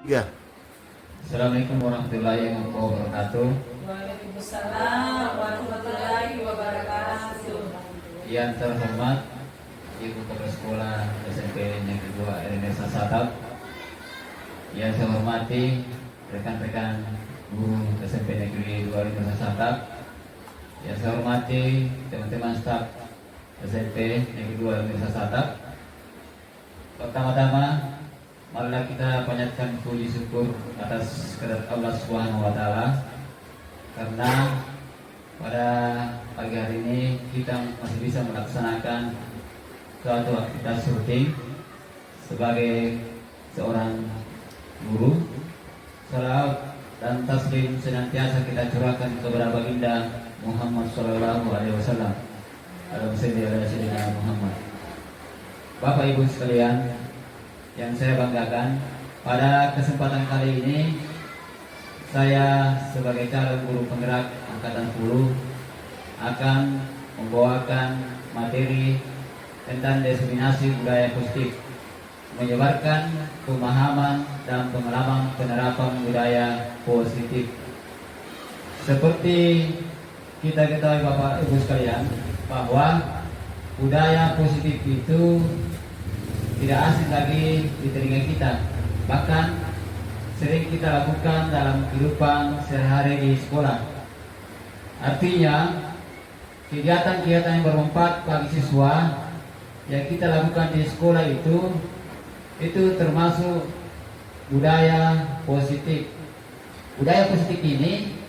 Ya. Assalamualaikum warahmatullahi wabarakatuh. Waalaikumsalam warahmatullahi wabarakatuh. Yang terhormat Ibu Kepala Sekolah SMP Negeri 2 Ernesa Satap. Yang saya hormati rekan-rekan guru SMP Negeri 2 Ernesa Satap. Yang saya hormati teman-teman staf SMP Negeri 2 Ernesa Satap. Pertama-tama, marilah kita panjatkan puji syukur atas kehadirat Allah Subhanahu wa taala karena pada pagi hari ini kita masih bisa melaksanakan suatu aktivitas rutin sebagai seorang guru. Salawat dan taslim senantiasa kita curahkan kepada baginda Muhammad sallallahu alaihi wasallam. Allahumma shalli ala sayyidina Muhammad. Bapak Ibu sekalian yang saya banggakan, pada kesempatan kali ini saya sebagai calon guru penggerak angkatan 10 akan membawakan materi tentang diseminasi budaya positif, menyebarkan pemahaman dan pengalaman penerapan budaya positif. Seperti kita ketahui Bapak Ibu sekalian, bahwa budaya positif itu tidak asing lagi di telinga kita, bahkan sering kita lakukan dalam kehidupan sehari-hari di sekolah. Artinya, kegiatan-kegiatan yang bermanfaat bagi siswa yang kita lakukan di sekolah itu termasuk budaya positif. Budaya positif ini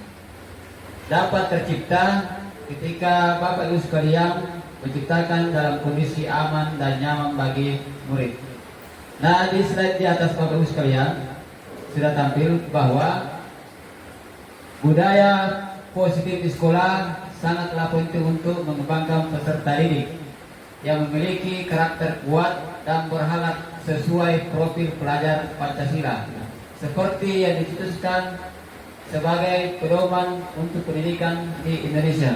dapat tercipta ketika Bapak Ibu sekalian menciptakan dalam kondisi aman dan nyaman bagi murid. Nah, di slide di atas Bapak Ibu sekalian sudah tampil bahwa budaya positif di sekolah sangatlah penting untuk mengembangkan peserta didik yang memiliki karakter kuat dan berhalat sesuai profil pelajar Pancasila, seperti yang dicetuskan sebagai pedoman untuk pendidikan di Indonesia.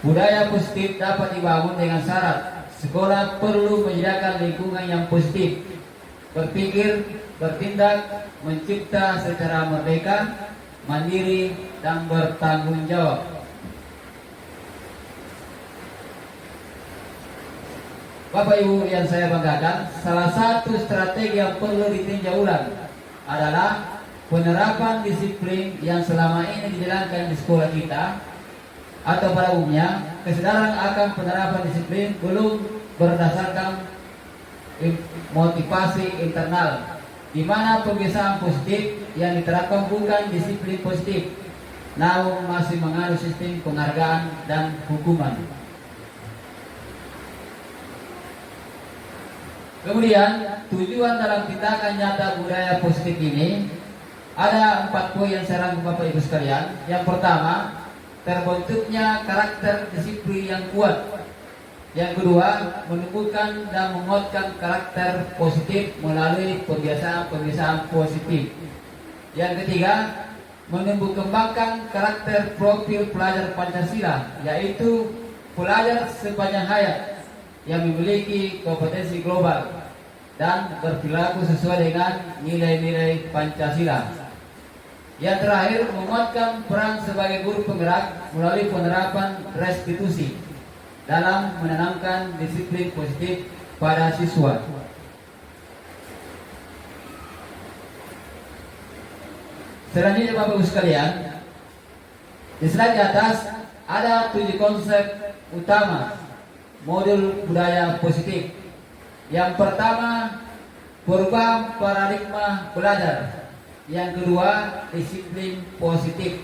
Budaya positif dapat dibangun dengan syarat sekolah perlu menyediakan lingkungan yang positif, berpikir, bertindak, mencipta secara merdeka, mandiri, dan bertanggung jawab. Bapak Ibu yang saya banggakan, salah satu strategi yang perlu ditinjau ulang adalah penerapan disiplin yang selama ini dijalankan di sekolah kita, atau pada umumnya kesadaran akan penerapan disiplin belum berdasarkan motivasi internal, di mana pembiasaan positif yang diterapkan bukan disiplin positif, namun masih menganut sistem penghargaan dan hukuman. Kemudian tujuan dalam tindakan nyata budaya positif ini ada 4 poin yang saya rangkum Bapak Ibu sekalian. Yang pertama, terbentuknya karakter disiplin yang kuat. Yang kedua, menumbuhkan dan menguatkan karakter positif melalui pembiasaan-pembiasaan positif. Yang ketiga, menumbuh kembangkan karakter profil pelajar Pancasila, yaitu pelajar sepanjang hayat yang memiliki kompetensi global dan berperilaku sesuai dengan nilai-nilai Pancasila. Yang terakhir, menguatkan peran sebagai guru penggerak melalui penerapan restitusi dalam menanamkan disiplin positif pada siswa. Selanjutnya Bapak Ibu sekalian, di slide di atas ada 7 konsep utama modul budaya positif. Yang pertama, perubahan paradigma belajar. Yang kedua, disiplin positif.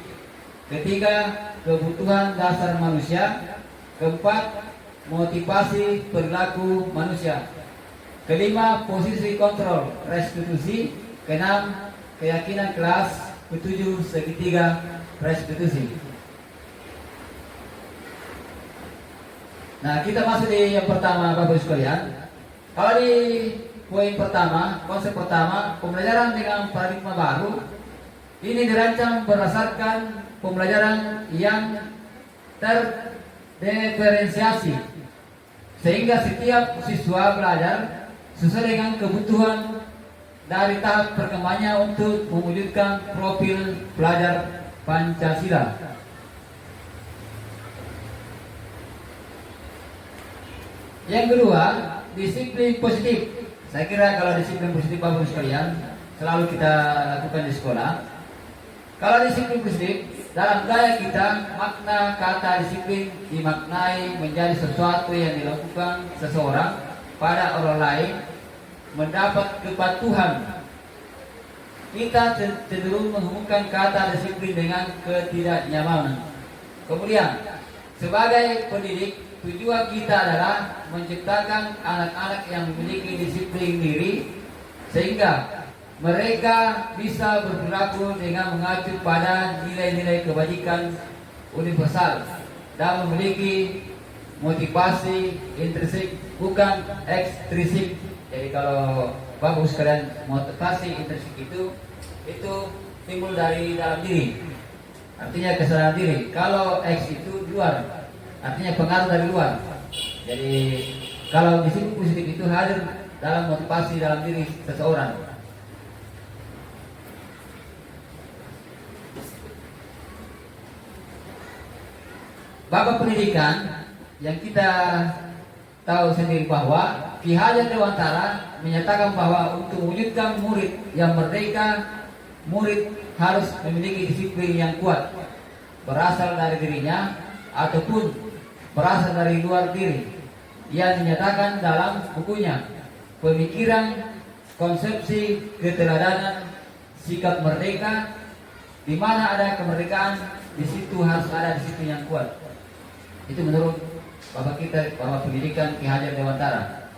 Ketiga, kebutuhan dasar manusia. Keempat, motivasi perilaku manusia. Kelima, posisi kontrol restitusi. Keenam, keyakinan kelas. Ketujuh, segitiga restitusi. Nah, kita masuk di yang pertama Bapak Ibu sekalian. Kalau di poin pertama, konsep pertama, pembelajaran dengan paradigma baru ini dirancang berdasarkan pembelajaran yang terdiferensiasi, sehingga setiap siswa belajar sesuai dengan kebutuhan dari tahap perkembangannya untuk mewujudkan profil pelajar Pancasila. Yang kedua, disiplin positif. Saya kira kalau disiplin positif Bapak Ibu sekalian selalu kita lakukan di sekolah. Kalau disiplin positif, dalam gaya kita, makna kata disiplin dimaknai menjadi sesuatu yang dilakukan seseorang pada orang lain mendapat kepatuhan. Kita cenderung menghubungkan kata disiplin dengan ketidaknyamanan. Kemudian, sebagai pendidik, tujuan kita adalah menciptakan anak-anak yang memiliki disiplin diri sehingga mereka bisa berperilaku dengan mengacu pada nilai-nilai kebajikan universal dan memiliki motivasi intrinsik bukan ekstrinsik. Jadi kalau Bapak sekalian, motivasi intrinsik itu timbul dari dalam diri, artinya kesadaran diri. Kalau X itu luar, artinya pengaruh dari luar. Jadi kalau disiplin positif itu hadir dalam motivasi dalam diri seseorang. Bapak pendidikan yang kita tahu sendiri bahwa Ki Hajar Dewantara menyatakan bahwa untuk mewujudkan murid yang merdeka, murid harus memiliki disiplin yang kuat, berasal dari dirinya ataupun berasal dari luar diri. Ia dinyatakan dalam bukunya Pemikiran Konsepsi Keteladanan Sikap Merdeka, di mana ada kemerdekaan, di situ harus ada disiplin yang kuat. Itu menurut Bapak kita, Bapak Pendidikan Ki Hajar Dewantara.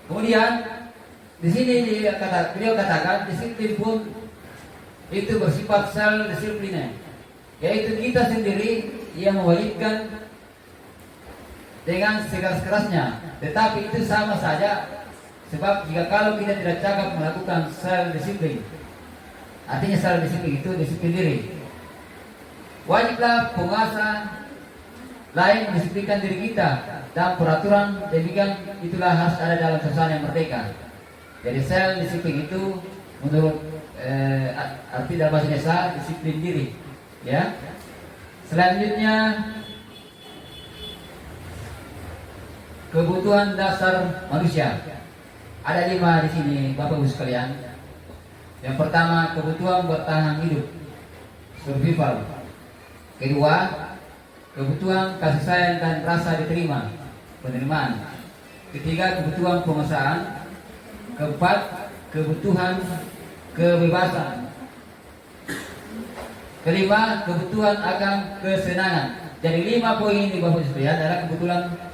Kemudian di sini beliau katakan disiplin pun itu bersifat self disiplin, yaitu kita sendiri yang mewajibkan dengan sekeras-kerasnya. Tetapi itu sama saja, sebab jika kalau kita tidak cakap melakukan self disiplin, artinya self disiplin itu disiplin diri. Wajiblah penguasa lain mendisiplinkan diri kita, dan peraturan demikian itulah harus ada dalam suasana yang merdeka. Jadi self disiplin itu menurut arti dalam bahasa Indonesia disiplin diri. Ya. Selanjutnya kebutuhan dasar manusia. Ada 5 di sini Bapak Ibu sekalian. Yang pertama, kebutuhan bertahan hidup, survival. Kedua, kebutuhan kasih sayang dan rasa diterima, penerimaan. Ketiga, kebutuhan penguasaan. Keempat, kebutuhan kebebasan. Kelima, kebutuhan akan kesenangan. Jadi 5 poin di Bapak sekalian adalah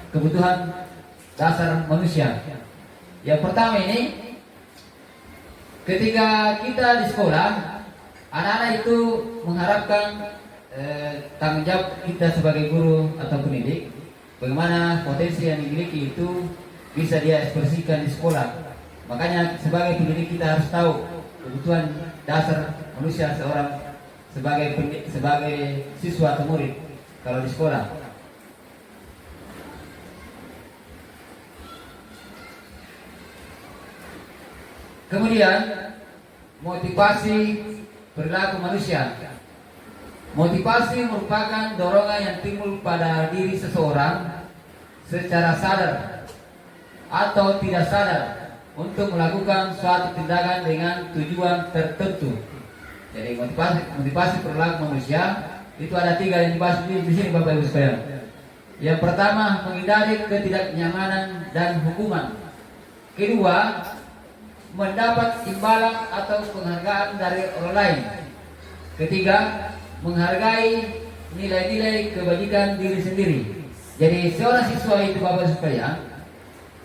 kebutuhan dasar manusia. Yang pertama ini, ketika kita di sekolah, anak-anak itu mengharapkan tanggung jawab kita sebagai guru atau pendidik, bagaimana potensi yang dimiliki itu bisa dia ekspresikan di sekolah. Makanya sebagai pendidik kita harus tahu kebutuhan dasar manusia seorang sebagai siswa atau murid kalau di sekolah. Kemudian motivasi perilaku manusia. Motivasi merupakan dorongan yang timbul pada diri seseorang secara sadar atau tidak sadar untuk melakukan suatu tindakan dengan tujuan tertentu. Jadi motivasi perilaku manusia itu ada 3 yang dibahas di sini Bapak Ibu sekalian. Yang pertama, menghindari ketidaknyamanan dan hukuman. Kedua, mendapat imbalan atau penghargaan dari orang lain. Ketiga, menghargai nilai-nilai kebajikan diri sendiri. Jadi seorang siswa itu Bapak sekalian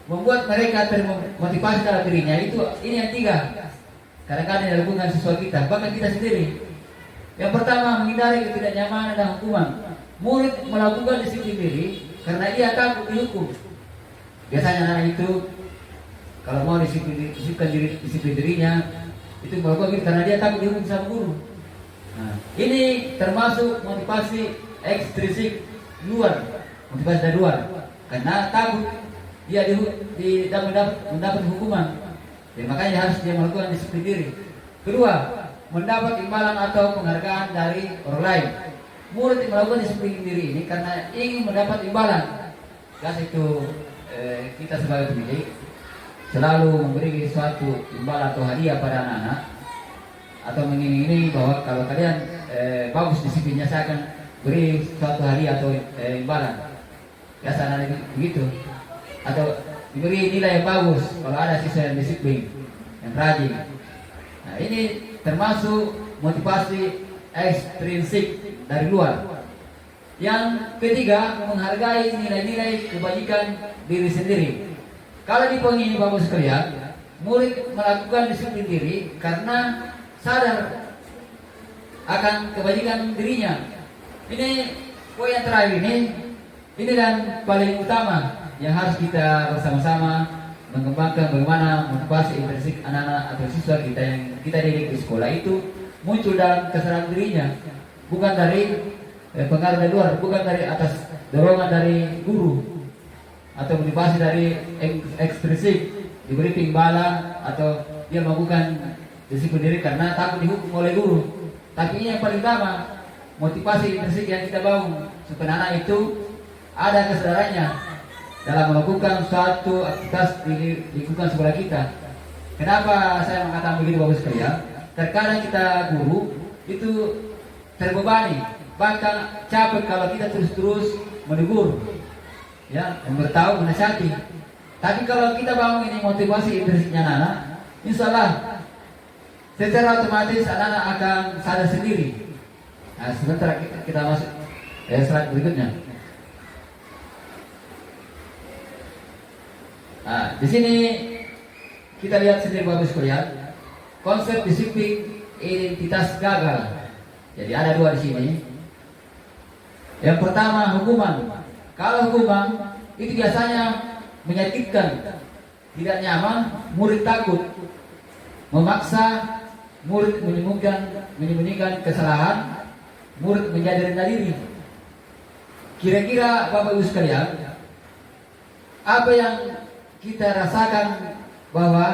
membuat mereka termotivasi dalam dirinya ini yang 3. Kadang-kadang dilakukan siswa kita, bahkan kita sendiri. Yang pertama, menghindari ketidaknyamanan dan hukuman. Murid melakukan disiplin diri karena ia takut dihukum. Biasanya anak itu kalau mau disiplin dirinya itu melakukan karena dia takut dihukum sama guru. Nah, ini termasuk motivasi ekstrinsik luar, motivasi dari luar, karena takut dia mendapat hukuman. Jadi makanya harus dia melakukan disiplin diri. Kedua, mendapat imbalan atau penghargaan dari orang lain. Murid yang melakukan disiplin diri ini karena ingin mendapat imbalan. Gas itu kita sebagai pendidik selalu memberi suatu imbalan atau hadiah pada anak-anak, atau mengiming-imingi bahwa kalau kalian bagus disiplinnya, saya akan beri suatu hadiah atau imbalan. Biasa anak begitu. Atau diberi nilai yang bagus kalau ada siswa yang disiplin, yang rajin. Nah, ini termasuk motivasi ekstrinsik dari luar. Yang ketiga, menghargai nilai-nilai kebajikan diri sendiri. Kalau di poin ini bagus sekalian, murid melakukan disiplin diri karena sadar akan kebajikan dirinya. Ini poin yang terakhir ini dan paling utama yang harus kita bersama-sama mengembangkan bagaimana motivasi intrinsik anak-anak atau siswa kita yang kita didik di sekolah itu muncul dalam kesadaran dirinya, bukan dari pengaruh dari luar, bukan dari atas dorongan dari guru atau motivasi dari ekstrinsik, diberi imbalan atau dia melakukan disiplin diri karena takut dihukum oleh guru. Tapi ini yang paling utama, motivasi intrinsik yang kita bangun supaya anak itu ada kesadarannya dalam melakukan suatu aktivitas di lingkungan sekolah kita. Kenapa saya mengatakan begitu bagus sekalian? Terkadang kita guru itu terbebani, bahkan capek kalau kita terus-terus menegur, ya, memberitahu, menasihati. Tapi kalau kita bangun ini motivasi intrinsiknya anak-anak, insya Allah secara otomatis anak-anak akan sadar sendiri. Nah, sebentar kita masuk slide berikutnya. Nah, di sini kita lihat sendiri bagus sekalian, konsep disiplin identitas gagal. Jadi ada dua di sini. Yang pertama hukuman. Kalau hukuman itu biasanya menyakitkan, tidak nyaman, murid takut, memaksa murid menyembunyikan kesalahan, murid menjadi rendah diri. Kira-kira Bapak Ibu sekalian, apa yang kita rasakan bahwa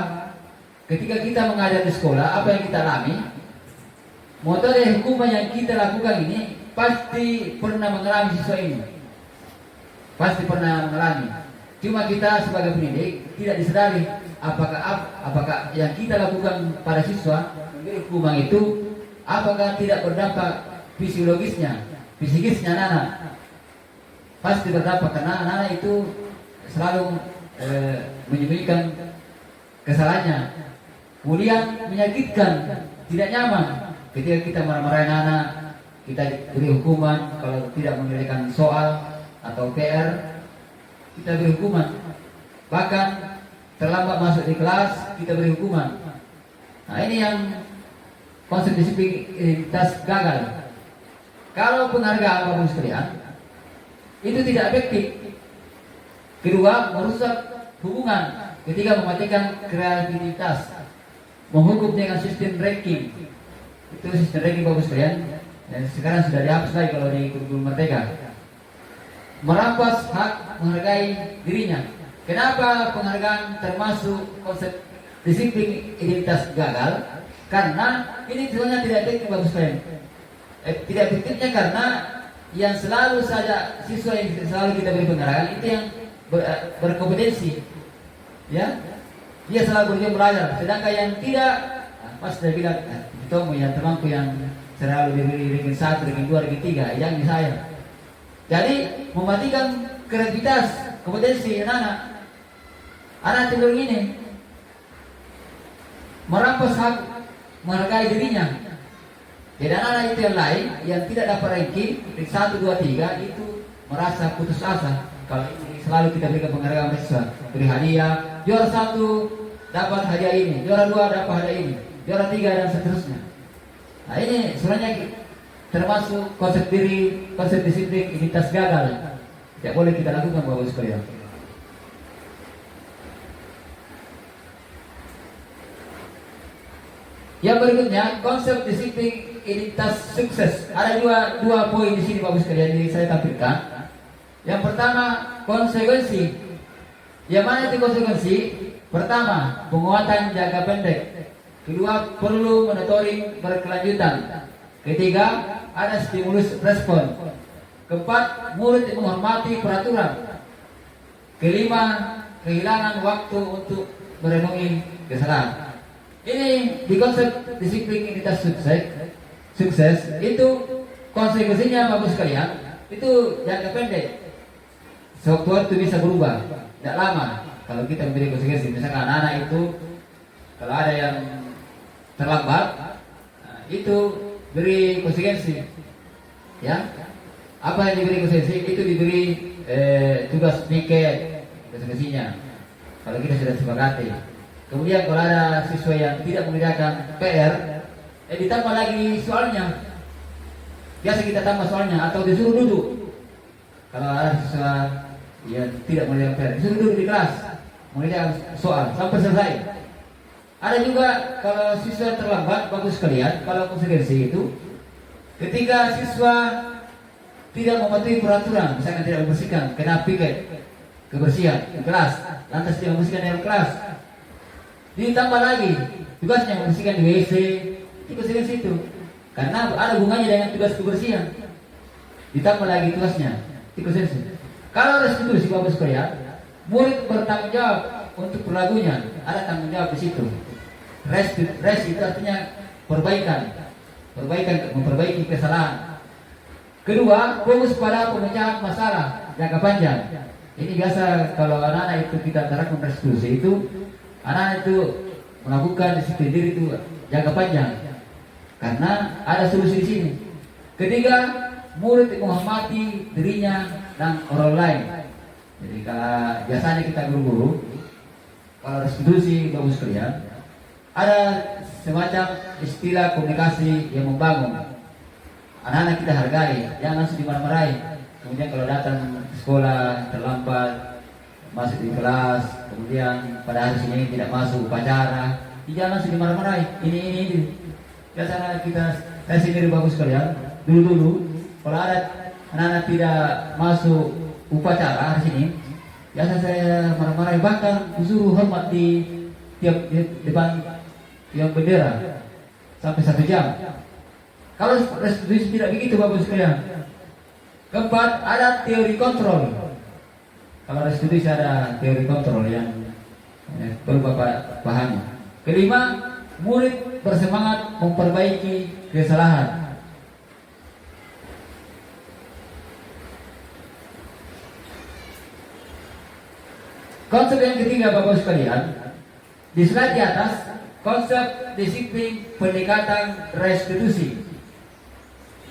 ketika kita mengajar di sekolah, apa yang kita alami, metode hukuman yang kita lakukan ini pasti pernah mengalami siswa ini, pasti pernah mengalami. Cuma kita sebagai pendidik tidak disadari apakah yang kita lakukan pada siswa memberi hukuman itu apakah tidak berdampak fisiologisnya, psikisnya anak-anak. Pasti berdampak karena anak-anak itu selalu menyembunyikan kesalahannya, kemudian menyakitkan, tidak nyaman ketika kita marah-marahin anak, kita beri hukuman kalau tidak menyelesaikan soal atau PR, kita beri hukuman. Bahkan terlambat masuk di kelas, kita beri hukuman. Nah, ini yang konsep disiplinitas gagal. Kalau penghargaan Bapak sekalian itu tidak efektif. Kedua, merusak hubungan ketika mematikan kreativitas, menghukum dengan sistem ranking. Itu sistem ranking Bapak sekalian, dan sekarang sudah dihapus lagi kalau di kurikulum Merdeka. Merampas hak menghargai dirinya. Kenapa penghargaan termasuk konsep disiplin identitas gagal? Karena ini sebenarnya tidak efektif Bapak sekalian. Tidak efektifnya karena yang selalu saja siswa yang selalu kita beri penghargaan itu yang berkompetensi, ya, dia selalu berjuang belajar. Sedangkan yang tidak, pas saya bilang, itu yang temanku yang selalu diberi ranking 1, ranking 2, ranking 3, yang di saya. Jadi mematikan kreativitas, kompetensi anak-anak. Anak cenderung ini merampas hak menghargai dirinya. Jadi anak-anak itu yang lain yang tidak dapat ranking 1, 2, 3 itu merasa putus asa. Kalau selalu kita berikan penghargaan siswa, beri hadiah, juara 1 dapat hadiah ini, juara 2 dapat hadiah ini, juara 3 dan seterusnya. Nah, ini sebenarnya termasuk konsep disiplin identitas gagal. Tidak boleh kita lakukan Bapak sekalian. Yang berikutnya, konsep disiplin identitas sukses. Ada dua poin di sini Bapak sekalian, jadi saya tampilkan. Yang pertama, konsekuensi. Yang mana itu konsekuensi? Pertama, penguatan jangka pendek. Kedua, perlu monitoring berkelanjutan. Ketiga, ada stimulus respon. Keempat, murid menghormati peraturan. Kelima, kehilangan waktu untuk merenungi kesalahan. Ini di konsep disiplin identitas sukses itu konsekuensinya bagus sekalian. Itu jangka pendek. Software itu bisa berubah, tidak lama. Kalau kita memberi konsekuensi, misalkan anak-anak itu kalau ada yang terlambat, itu beri konsekuensi. Ya, apa yang diberi konsekuensi itu diberi tugas piket konsekuensinya. Kalau kita sudah sepakati. Kemudian kalau ada siswa yang tidak mengerjakan PR, ditambah lagi soalnya. Biasa kita tambah soalnya atau disuruh duduk. Kalau ada siswa yang tidak mengerjakan PR, disuruh duduk di kelas mengerjakan soal sampai selesai. Ada juga kalau siswa terlambat, bagus sekalian. Kalau konsekuensi itu, ketika siswa tidak mematuhi peraturan, misalkan tidak membersihkan, kena piket kebersihan di kelas, lantas tidak membersihkan dalam kelas, ditambah lagi tugasnya membersihkan di WC, itu konsekuensi itu. Karena ada hubungannya dengan tugas kebersihan, ditambah lagi tugasnya, itu konsekuensi. Kalau restitusi bagus sekalian, murid bertanggung jawab untuk perilakunya, ada tanggung jawab di situ. Rest itu artinya perbaikan, memperbaiki kesalahan. Kedua, fokus pada pemecahan masalah jangka panjang. Ini biasa kalau anak-anak itu kita terapkan restitusi itu, anak itu melakukan disiplin diri itu jangka panjang, karena ada solusi di sini. Ketiga, murid menghormati dirinya dan orang lain. Jadi kalau biasanya kita guru-guru, kalau restitusi bagus sekalian, ada semacam istilah komunikasi yang membangun. Anak-anak kita hargai, jangan langsung dimarah-marahi. Kemudian kalau datang ke sekolah terlambat, masuk di kelas, kemudian pada hari ini tidak masuk upacara, jangan langsung dimarah-marahi. Ini. Biasanya saya sendiri bagus sekalian. Dulu kalau ada anak-anak tidak masuk upacara hari ini, biasa saya marah-marahi, bahkan disuruh hormat di depan yang bendera sampai 1 jam. Kalau restitusi tidak begitu bagus sekalian. Keempat, ada teori kontrol. Kalau restitusi ada teori kontrol yang perlu Bapak pahami. Kelima, murid bersemangat memperbaiki kesalahan. Konsep yang ketiga Bapak sekalian, di slide di atas, konsep disiplin pendekatan restitusi.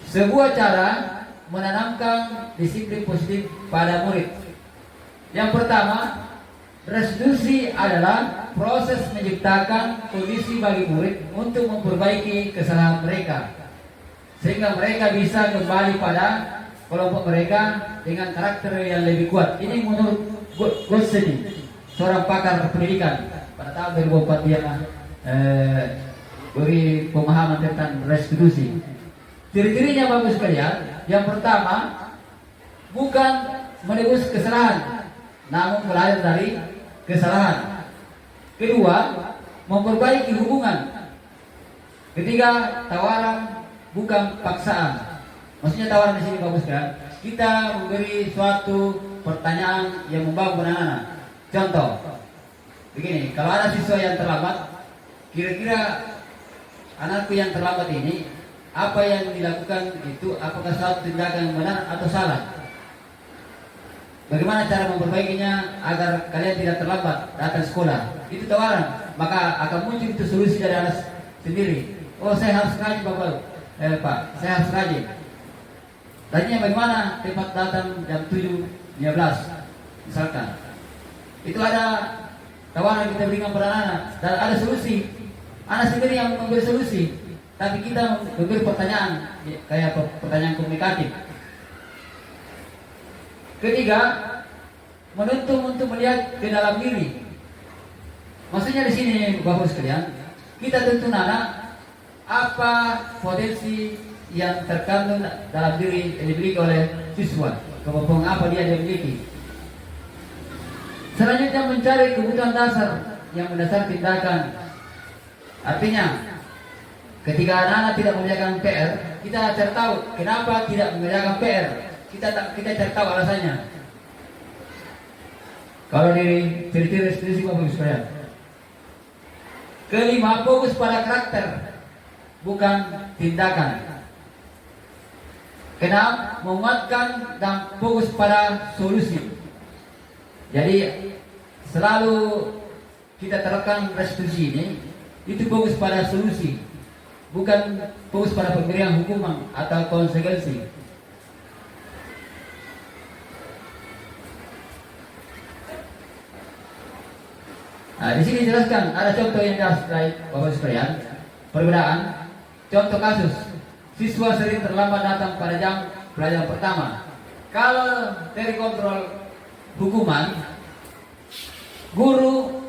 Sebuah cara menanamkan disiplin positif pada murid. Yang pertama, restitusi adalah proses menciptakan kondisi bagi murid untuk memperbaiki kesalahan mereka, sehingga mereka bisa kembali pada kelompok mereka dengan karakter yang lebih kuat. Ini menurut Gosseni, seorang pakar pendidikan. Pada tahun 2004 dia beri pemahaman tentang restitusi. Ciri-cirinya bagus sekalian. Yang pertama, bukan menebus kesalahan, namun belajar dari kesalahan. Kedua, memperbaiki hubungan. Ketiga, tawaran bukan paksaan. Maksudnya tawaran di sini bagus kan? Kita memberi suatu pertanyaan yang membangun anak-anak. Contoh, begini, kalau ada siswa yang terlambat, kira-kira anakku yang terlambat ini, apa yang dilakukan itu, apakah suatu tindakan yang benar atau salah? Bagaimana cara memperbaikinya agar kalian tidak terlambat datang sekolah? Itu tawaran. Maka akan muncul itu solusi dari anak sendiri. Oh, saya harus rajin Pak, saya harus rajin. Tanya bagaimana tempat datang jam 7.15 misalkan. Itu ada tawaran yang kita berikan pada anak dan ada solusi. Anak sendiri yang memberi solusi, tapi kita memberi pertanyaan kayak pertanyaan komunikatif. Ketiga, menuntun untuk melihat ke dalam diri. Maksudnya di sini Bapak sekalian, kita tuntun anak apa potensi yang terkandung dalam diri yang dimiliki oleh siswa, kemampuan apa dia miliki. Selanjutnya mencari kebutuhan dasar yang mendasar tindakan. Artinya, ketika anak-anak tidak mengerjakan PR, kita cari tahu kenapa tidak mengerjakan PR. Kita cari tahu alasannya. Kalau di ciri-ciri restitusi Bapak Ibu sekalian. Kelima, fokus pada karakter, bukan tindakan. Keenam, menguatkan dan fokus pada solusi. Jadi selalu kita terapkan restitusi ini, itu fokus pada solusi, bukan fokus pada pemberian hukuman atau konsekuensi. Nah, di sini dijelaskan ada contoh yang jelas dari Bapak sekalian. Perbedaan contoh kasus, siswa sering terlambat datang pada jam pelajaran pertama. Kalau dari kontrol hukuman, guru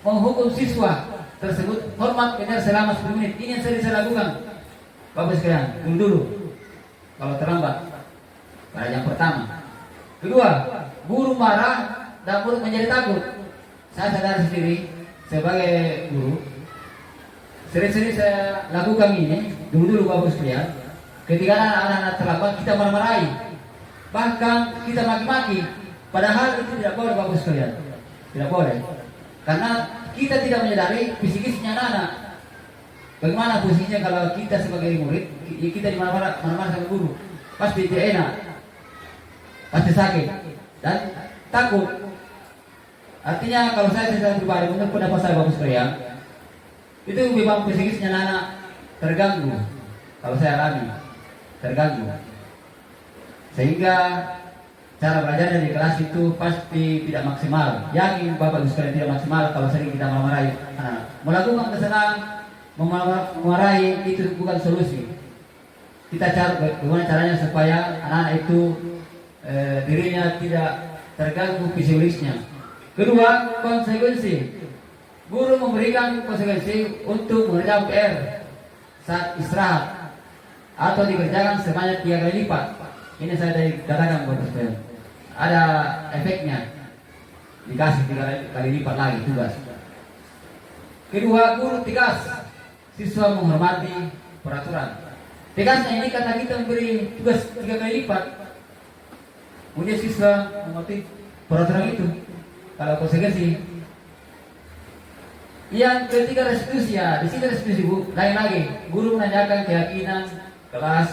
menghukum siswa tersebut hormat benar selama 10 menit. Ini yang sering saya lakukan Bapak sekalian, dulu kalau terlambat pada jam pertama. Kedua, guru marah dan murid menjadi takut. Saya sadar sendiri sebagai guru, sering-sering saya lakukan ini dulu Bapak sekalian. Ketika anak-anak terlambat, kita marah-marahi, bahkan kita maki-maki. Padahal itu tidak boleh Bapak sekalian, tidak boleh, karena kita tidak menyadari psikisnya anak-anak. Bagaimana posisinya kalau kita sebagai murid, kita dimarah-marah sama guru, pasti tidak enak, pasti sakit dan takut. Artinya kalau saya secara pribadi, menurut pendapat saya Bapak sekalian, itu memang psikisnya anak terganggu. Kalau saya alami terganggu, sehingga cara belajar di kelas itu pasti tidak maksimal. Yakin Bapak Ibu sekalian tidak maksimal kalau sering kita memarahi anak. Melakukan kesalahan, memarahi itu bukan solusi. Kita cari bagaimana caranya supaya anak-anak itu dirinya tidak terganggu psikisnya. Kedua, konsekuensi. Guru memberikan konsekuensi untuk mengerjakan PR saat istirahat atau dikerjakan sebanyak 3 kali lipat. Ini saya katakan Bapak sekalian, ada efeknya, dikasih 3 kali lipat lagi tugas. Kedua, guru tegas, siswa menghormati peraturan. Tegasnya ini karena kita memberi tugas 3 kali lipat, kemudian siswa menghormati peraturan itu. Kalau konsekuensi. Yang ketiga, restitusi. Ya, di sini restitusi Bu, lain lagi. Guru menanyakan keyakinan kelas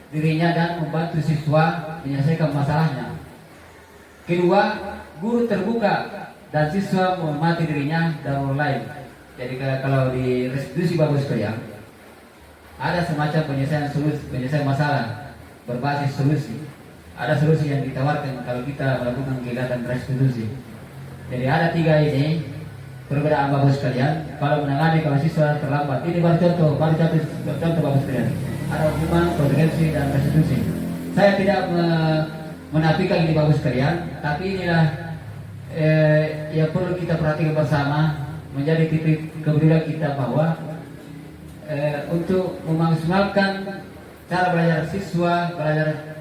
dirinya dan membantu siswa menyelesaikan masalahnya. Kedua, guru terbuka dan siswa menghormati dirinya dan orang lain. Jadi kalau di restitusi Bapak sekalian, ada semacam penyelesaian masalah berbasis solusi. Ada solusi yang ditawarkan kalau kita melakukan kegiatan restitusi. Jadi ada 3 ini perbedaan Bapak sekalian. Kalau menangani kalau siswa terlambat, ini baru contoh Bapak sekalian. Ada hukuman, konsekuensi dan restitusi. Saya tidak menafikan ini Bapak sekalian, tapi inilah yang perlu kita perhatikan bersama, menjadi titik kepedulian kita bahwa untuk memaksimalkan cara belajar siswa, belajar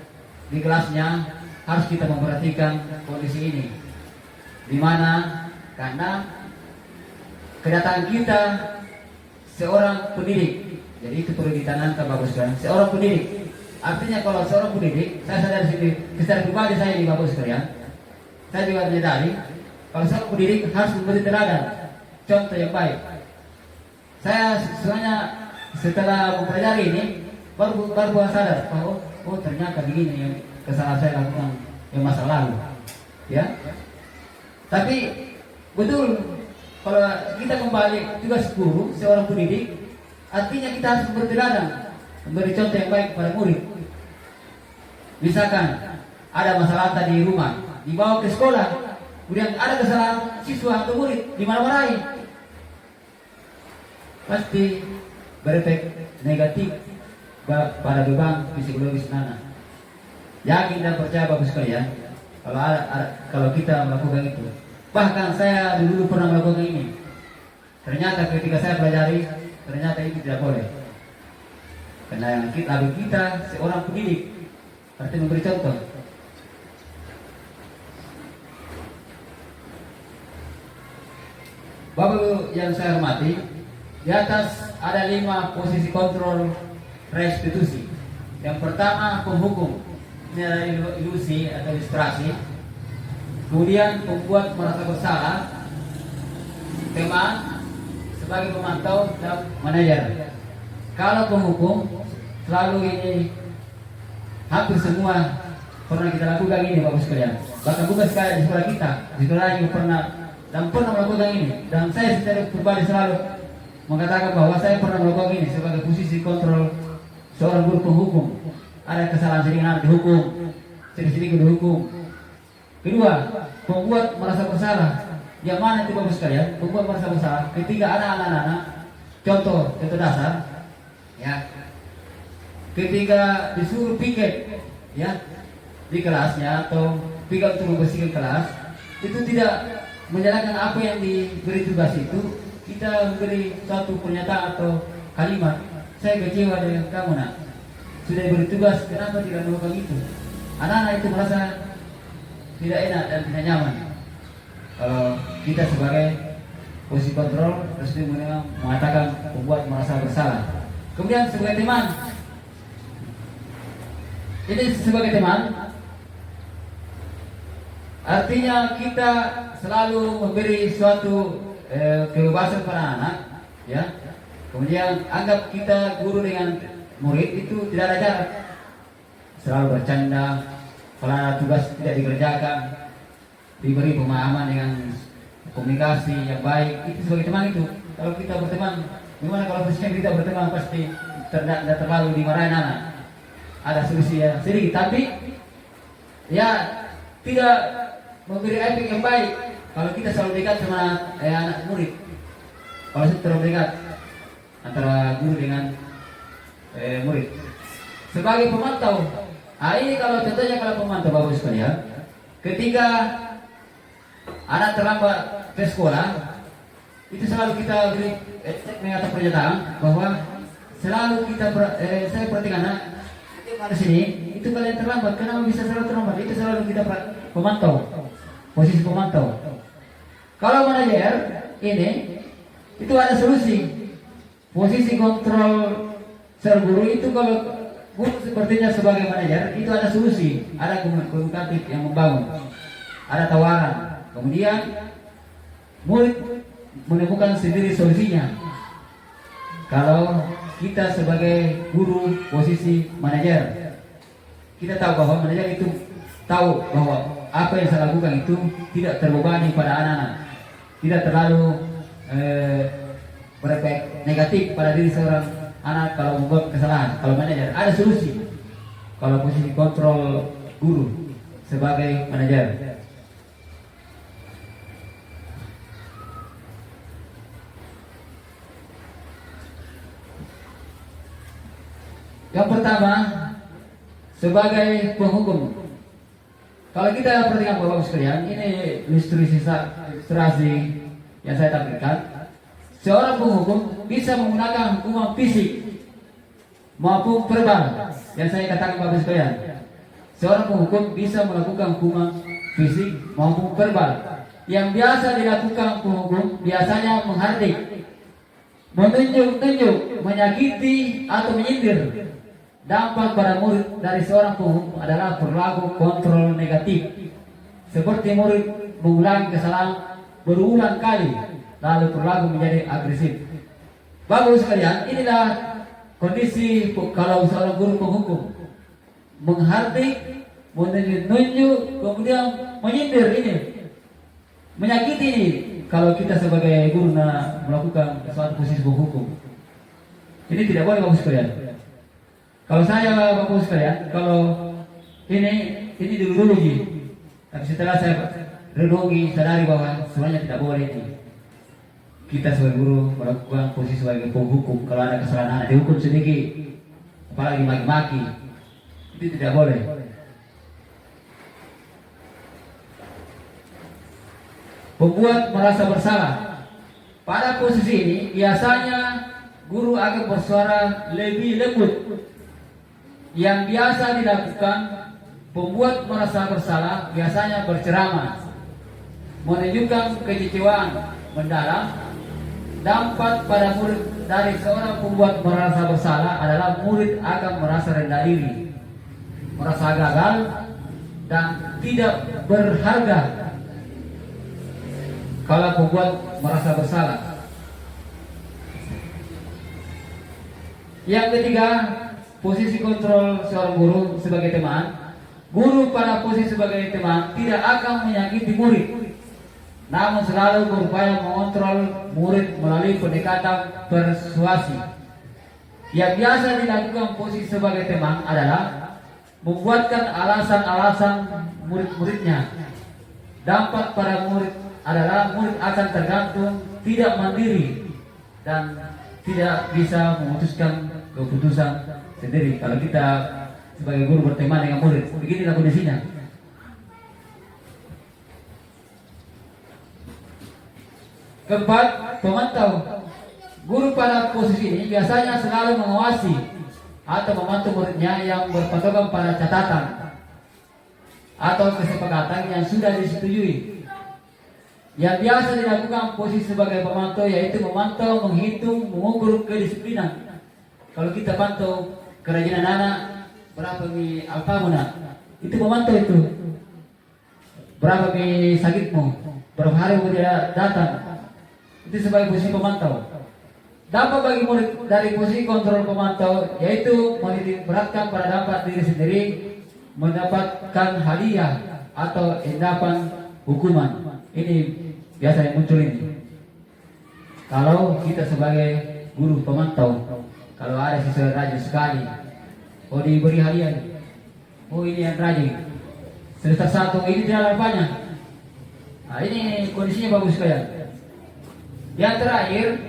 di kelasnya, harus kita memperhatikan kondisi ini. Di mana karena kedatangan kita seorang pendidik, jadi itu perlu ditanamkan Bapak sekalian, seorang pendidik. Artinya kalau seorang pendidik, saya sadar sendiri, secara pribadi saya di Bapak sekalian, saya juga menyadari kalau seorang pendidik harus memberi teladan, contoh yang baik. Saya sebenarnya setelah mempelajari ini baru sadar bahwa ternyata begini yang kesalahan saya lakukan yang masa lalu, ya. Tapi betul, kalau kita kembali tugas guru, seorang pendidik, artinya kita harus berteladan, memberi contoh yang baik kepada murid. Misalkan ada masalah tadi di rumah, dibawa ke sekolah, kemudian ada kesalahan siswa atau murid, dimarah-marahi, pasti berefek negatif pada beban psikologis anak. Yakin dan percaya Bapak sekalian, kalau kita melakukan itu. Bahkan saya dulu pernah melakukan ini. Ternyata ketika saya pelajari, ternyata itu tidak boleh. Karena kita seorang pendidik, artinya memberi contoh. Bapak Ibu yang saya hormati, di atas ada 5 posisi kontrol restitusi. Yang pertama penghukum, ini ada ilusi atau ilustrasi. Kemudian pembuat merasa bersalah, teman sebagai pemantau dan manajer. Kalau penghukum selalu ini hampir semua pernah kita lakukan ini Bapak sekalian. Bahkan bukan sekali di sekolah kita, di sekolah lain juga pernah melakukan ini. Dan saya secara pribadi selalu mengatakan bahwa saya pernah melakukan ini sebagai posisi kontrol seorang guru penghukum. Ada kesalahan sedikit dihukum, sedikit dihukum. Kedua, pembuat merasa bersalah. Yang mana itu Bapak sekalian? Pembuat merasa bersalah ketika ada anak-anak, contoh dasar, ya, ketika disuruh piket, ya, di kelasnya atau piket untuk membersihkan kelas, itu tidak menjalankan apa yang diberi tugas itu, kita memberi suatu pernyataan atau kalimat, saya kecewa dengan kamu nak, sudah diberi tugas, kenapa tidak melakukan itu? Anak-anak itu merasa tidak enak dan tidak nyaman. Kalau kita sebagai posisi kontrol resmi mengatakan pembuat merasa bersalah. Kemudian sebagai teman, ini sebagai teman, artinya kita selalu memberi suatu kebebasan pada anak, ya. Kemudian anggap kita guru dengan murid itu tidak ada jarak, selalu bercanda. Kalau ada tugas tidak dikerjakan, diberi pemahaman dengan komunikasi yang baik, itu sebagai teman itu. Kalau kita berteman, gimana kalau posisinya kita berteman pasti tidak terlalu dimarahin anak. Ada solusi ya sedikit, tapi ya tidak memberi efek yang baik kalau kita selalu dekat sama anak murid. Kalau kita terlalu dekat antara guru dengan murid. Sebagai pemantau, ini kalau contohnya kalau pemantau Bapak sekalian, ketika anak terlambat ke sekolah, itu selalu kita beri atau pernyataan bahwa selalu kita saya perhatikan anak di sini, itu kalian terlambat, kenapa bisa selalu terlambat? Itu selalu kita pemantau, posisi pemantau. Kalau manajer ini, itu ada solusi. Posisi kontrol guru itu kalau guru sepertinya sebagai manajer itu ada solusi, ada komunikatif yang membangun, ada tawaran. Kemudian murid menemukan sendiri solusinya. Kalau kita sebagai guru posisi manajer, kita tahu bahwa manajer itu tahu bahwa apa yang saya lakukan itu tidak terbebani pada anak-anak, tidak terlalu berefek negatif pada diri seorang anak kalau membuat kesalahan. Kalau manajer ada solusi. Kalau posisi kontrol guru sebagai manajer. Yang pertama, sebagai penghukum. Kalau kita perhatikan Bapak sekalian, ini ilustrasi yang saya tampilkan. Seorang penghukum bisa menggunakan hukuman fisik maupun verbal. Yang saya katakan Bapak sekalian, seorang penghukum bisa melakukan hukuman fisik maupun verbal. Yang biasa dilakukan penghukum biasanya menghardik, menunjuk-nunjuk, menyakiti atau menyindir. Dampak pada murid dari seorang penghukum adalah perilaku kontrol negatif, seperti murid mengulangi kesalahan berulang kali, lalu perilaku menjadi agresif. Bapak sekalian, inilah kondisi kalau seorang guru penghukum menghardik, menunjuk, kemudian menyindir ini, menyakiti ini. Kalau kita sebagai guru melakukan suatu posisi penghukum, ini tidak boleh Bapak sekalian. Kalau saya Bapak sekalian, kalau ini dulu tapi setelah saya renungi sadari bahwa sebenarnya tidak boleh ini. Kita sebagai guru melakukan posisi sebagai penghukum. Kalau ada kesalahan anak dihukum sedikit, apalagi maki-maki, itu tidak boleh. Pembuat merasa bersalah. Pada posisi ini biasanya guru akan bersuara lebih lembut. Yang biasa dilakukan pembuat merasa bersalah biasanya berceramah, menunjukkan kekecewaan mendalam dampak pada murid dari seorang pembuat merasa bersalah adalah murid akan merasa rendah diri, merasa gagal, dan tidak berharga. Kalau pembuat merasa bersalah. Yang ketiga, posisi kontrol seorang guru sebagai teman. Guru pada posisi sebagai teman tidak akan menyakiti murid, namun selalu berupaya mengontrol murid melalui pendekatan persuasi. Yang biasa dilakukan posisi sebagai teman adalah membuatkan alasan-alasan murid-muridnya. Dampak pada murid adalah murid akan tergantung, tidak mandiri, dan tidak bisa memutuskan keputusan sendiri. Kalau kita sebagai guru berteman dengan murid, beginilah kondisinya. Keempat, pemantau. Guru pada posisi ini biasanya selalu mengawasi atau memantau muridnya yang berpatokan pada catatan atau kesepakatan yang sudah disetujui. Yang biasa dilakukan posisi sebagai pemantau yaitu memantau, menghitung, mengukur kedisiplinan. Kalau kita pantau kerajinan anak, berapa mi alfamu nak? Itu memantau itu. Berapa mi sakitmu? Berapa hari dia datang? Itu sebagai posisi pemantau. Dampak bagi murid dari posisi kontrol pemantau yaitu menitik beratkan pada dampak diri sendiri, mendapatkan hadiah atau endapan hukuman. Ini biasa yang muncul ini. Kalau kita sebagai guru pemantau, kalau ada siswa rajin sekali, oh diberi hadiah. Oh ini yang rajin. Semester 1 ini tidak banyak. Nah ini kondisinya bagus sekali. Yang terakhir,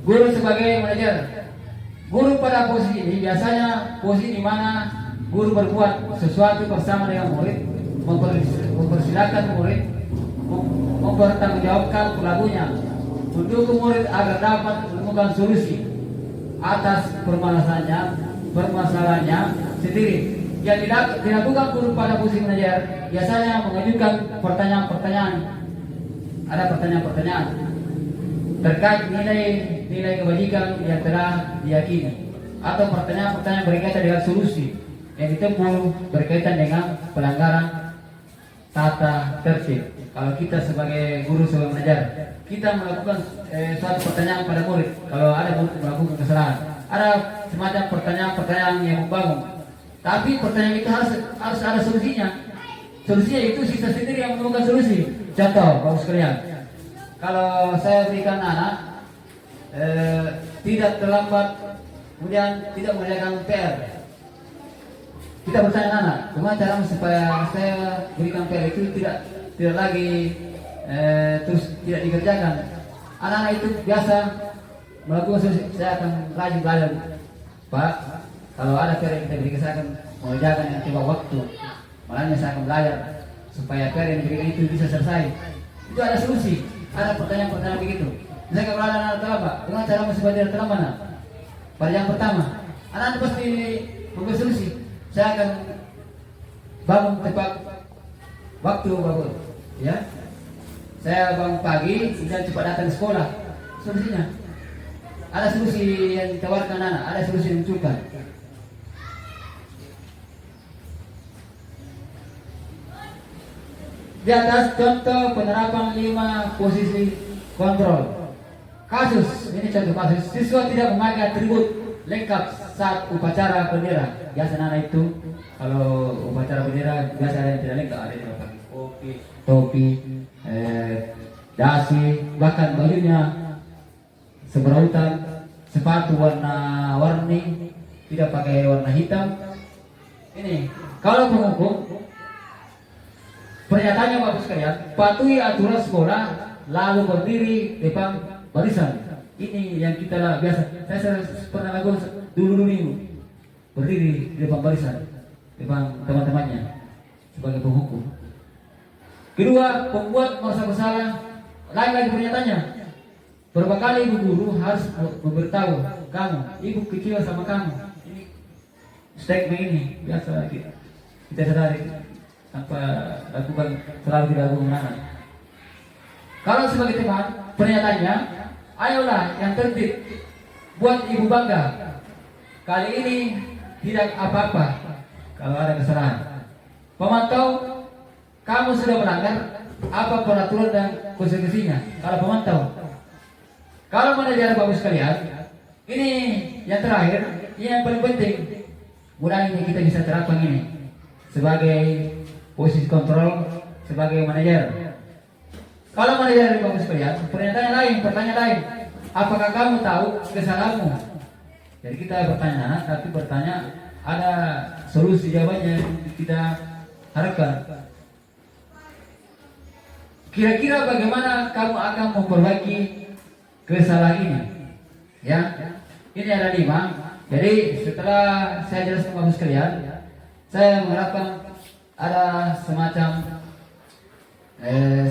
guru sebagai manajer. Guru pada posisi ini biasanya posisi di mana guru berbuat sesuatu bersama dengan murid, mempersilahkan murid, mempertanggungjawabkan perilakunya, mendukung murid agar dapat menemukan solusi atas permasalahannya sendiri. Yang dilakukan guru pada posisi manajer biasanya mengajukan pertanyaan-pertanyaan. Ada pertanyaan-pertanyaan terkait nilai kebajikan yang telah diyakini, atau pertanyaan-pertanyaan berkaitan dengan solusi yang ditempuh berkaitan dengan pelanggaran tata tertib. Kalau kita sebagai guru sebagai mengajar, kita melakukan suatu pertanyaan pada murid. Kalau ada murid melakukan kesalahan, ada semacam pertanyaan-pertanyaan yang membangun. Tapi pertanyaan itu harus ada solusinya. Solusinya itu siswa sendiri yang menemukan solusi. Contoh, bagus sekalian. Kalau saya berikan anak tidak terlambat, kemudian tidak mengerjakan PR, kita bertanya anak, bagaimana cara supaya saya berikan PR itu tidak lagi terus tidak dikerjakan. Anak-anak itu biasa melakukan solusi. Saya akan rajin belajar, Pak. Kalau ada PR yang kita berikan, saya akan mengerjakan yang tiba waktu. Malahnya saya akan belajar supaya PR yang diberikan itu bisa selesai. Itu ada solusi. Ada pertanyaan-pertanyaan begitu. Saya kalau ada anak terlambat, dengan cara supaya tidak terlambat. Pada yang pertama, anak-anak pasti memberi solusi. Saya akan bangun tepat waktu bagus, ya. Saya bangun pagi, kemudian cepat datang ke sekolah. Solusinya ada solusi yang ditawarkan anak, ada solusi yang dimunculkan. Di atas contoh penerapan 5 posisi kontrol. Kasus, ini contoh kasus. Siswa tidak memakai atribut lengkap saat upacara bendera. Biasa anak itu kalau upacara bendera biasa ada yang tidak lengkap, ada yang pakai topi, dasi, bahkan bajunya sembrautan, sepatu warna-warni, tidak pakai warna hitam. Ini kalau penghukum, pernyataannya bagus sekalian, patuhi aturan sekolah lalu berdiri depan barisan. Ini yang kita biasa. Saya pernah lakukan dulu minggu, berdiri di depan barisan, depan teman-temannya sebagai penghukum. Kedua, pembuat merasa bersalah. Lagi pernyataannya, berapa kali ibu guru harus memberitahu kamu, ibu kecil sama kamu. Ini statement ini biasa kita sadari tanpa lakukan, selalu tidak lakukan anak. Kalau sebagai teman, pernyataannya, ayolah yang tertib, buat ibu bangga. Kali ini tidak apa-apa kalau ada kesalahan. Pemantau, kamu sudah melanggar apa peraturan dan konsekuensinya. Kalau pemantau, kalau manajer bagus sekalian, ini yang terakhir, ini yang paling penting. Mudah-mudahan kita bisa terapkan ini sebagai posisi kontrol, sebagai manajer. Kalau manajer bagus sekalian, pertanyaan lain. Apakah kamu tahu kesalahanmu? Jadi kita bertanya, tapi bertanya ada solusi jawabannya yang kita harapkan. Kira-kira bagaimana kamu akan memperbaiki kesalahan ini? Ya, ini ada 5. Jadi setelah saya jelaskan bagus sekalian, saya mengharapkan ada semacam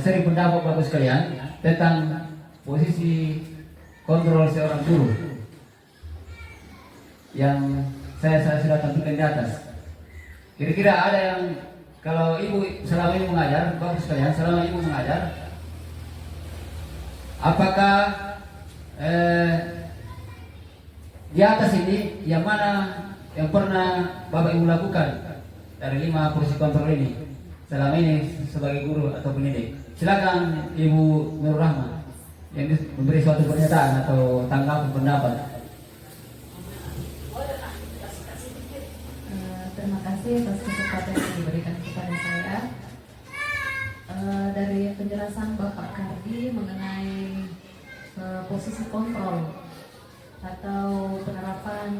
seri pendapat bagus sekalian tentang posisi kontrol seorang guru yang saya sudah tentukan di atas. Kira-kira ada yang, kalau ibu selama ini mengajar, bagus sekalian, selama ibu mengajar, apakah di atas ini yang mana yang pernah bapak ibu lakukan dari 5 posisi kontrol ini selama ini sebagai guru atau pendidik? Silakan Ibu Nur Rahma yang memberi suatu pernyataan atau tanggapan pendapat. Terima kasih atas kesempatan yang diberikan kepada saya. Dari penjelasan Bapak Kardi mengenai posisi kontrol atau penerapan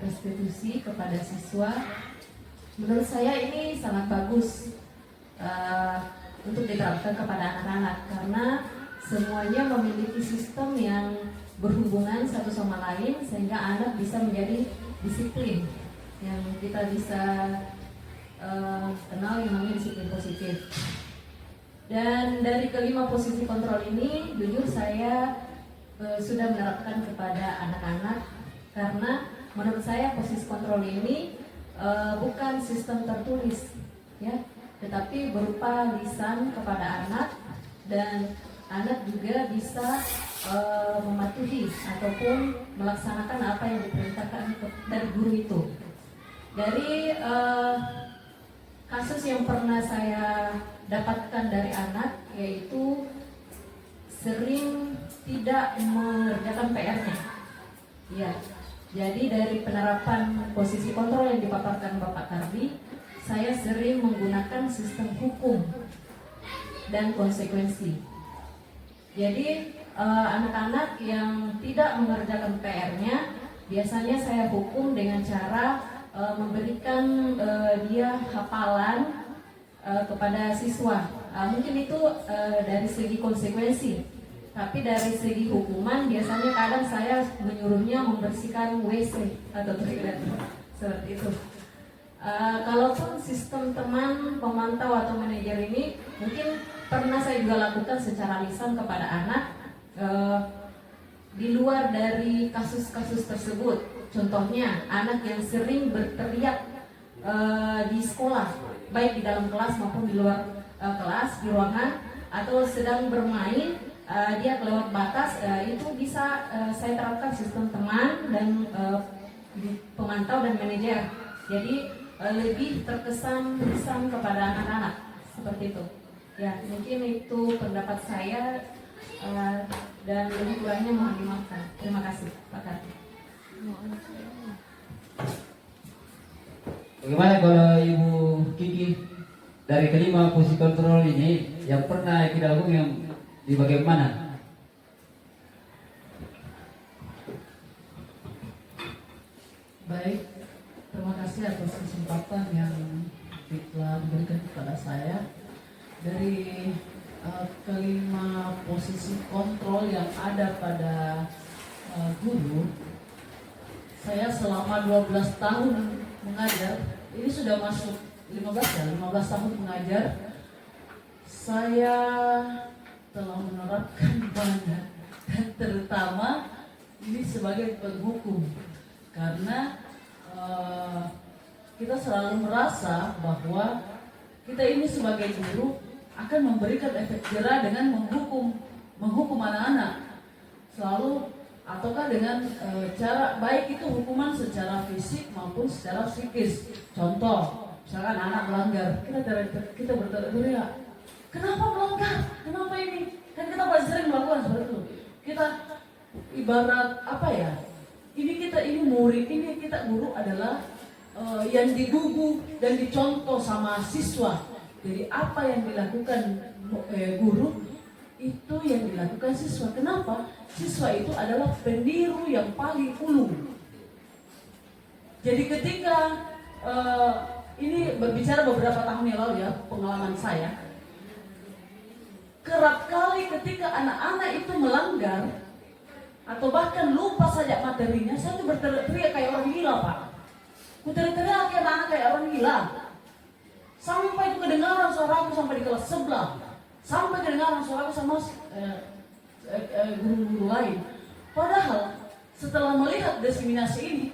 restitusi kepada siswa, menurut saya ini sangat bagus untuk diterapkan kepada anak-anak, karena semuanya memiliki sistem yang berhubungan satu sama lain sehingga anak bisa menjadi disiplin, yang kita bisa kenal yang namanya disiplin positif. Dan dari kelima posisi kontrol ini, jujur saya sudah menerapkan kepada anak-anak, karena menurut saya posisi kontrol ini bukan sistem tertulis, ya, tetapi berupa lisan kepada anak, dan anak juga bisa mematuhi ataupun melaksanakan apa yang diperintahkan dari guru itu. Dari kasus yang pernah saya dapatkan dari anak, yaitu sering tidak mengerjakan PR-nya. Ya, jadi dari penerapan posisi kontrol yang dipaparkan Bapak Kardi, saya sering menggunakan sistem hukum dan konsekuensi. Jadi anak-anak yang tidak mengerjakan PR-nya, biasanya saya hukum dengan cara memberikan dia hafalan kepada siswa. Mungkin itu dari segi konsekuensi. Tapi dari segi hukuman, biasanya kadang saya menyuruhnya membersihkan WC atau toilet, seperti itu. Kalaupun sistem teman, pemantau atau manajer ini, mungkin pernah saya juga lakukan secara lisan kepada anak di luar dari kasus-kasus tersebut. Contohnya, anak yang sering berteriak di sekolah, baik di dalam kelas maupun di luar kelas, di ruangan, atau sedang bermain, dia kelewat batas, itu bisa saya terapkan sistem teman dan pemantau dan manajer. Jadi lebih terkesan lisan kepada anak-anak, seperti itu. Ya, mungkin itu pendapat saya, dan lebih kurangnya mohon dimaafkan. Terima kasih, Pak Kardi. Bagaimana kalau Ibu Kiki, dari kelima posisi kontrol ini yang pernah kita lakukan yang di bagian mana? Baik, terima kasih atas kesempatan yang telah diberikan kepada saya. Dari kelima posisi kontrol yang ada pada guru, saya selama 12 tahun mengajar, ini sudah masuk 15 tahun mengajar, saya telah menerapkan banyak, dan terutama ini sebagai penghukum, karena kita selalu merasa bahwa kita ini sebagai guru akan memberikan efek jera dengan menghukum anak-anak selalu, ataukah dengan cara baik itu hukuman secara fisik maupun secara psikis. Contoh, misalkan anak melanggar, kita berteriak, kenapa melanggar? Kenapa ini? Kan kita paling sering melakukan seperti itu. Kita ibarat apa ya? Ini murid, ini kita guru adalah yang digugu dan dicontoh sama siswa. Jadi apa yang dilakukan guru itu yang dilakukan siswa. Kenapa? Siswa itu adalah peniru yang paling ulu. Jadi ketika ini berbicara beberapa tahun yang lalu ya, pengalaman saya, kerap kali ketika anak-anak itu melanggar atau bahkan lupa saja materinya, saya tuh berteriak kayak orang gila, Pak. Kuteriak kayak anak kayak orang gila. Sampai itu kedengaran suaraku sampai di kelas sebelah. Sampai kedengaran suaraku sama guru-guru lain. Padahal setelah melihat diskriminasi ini,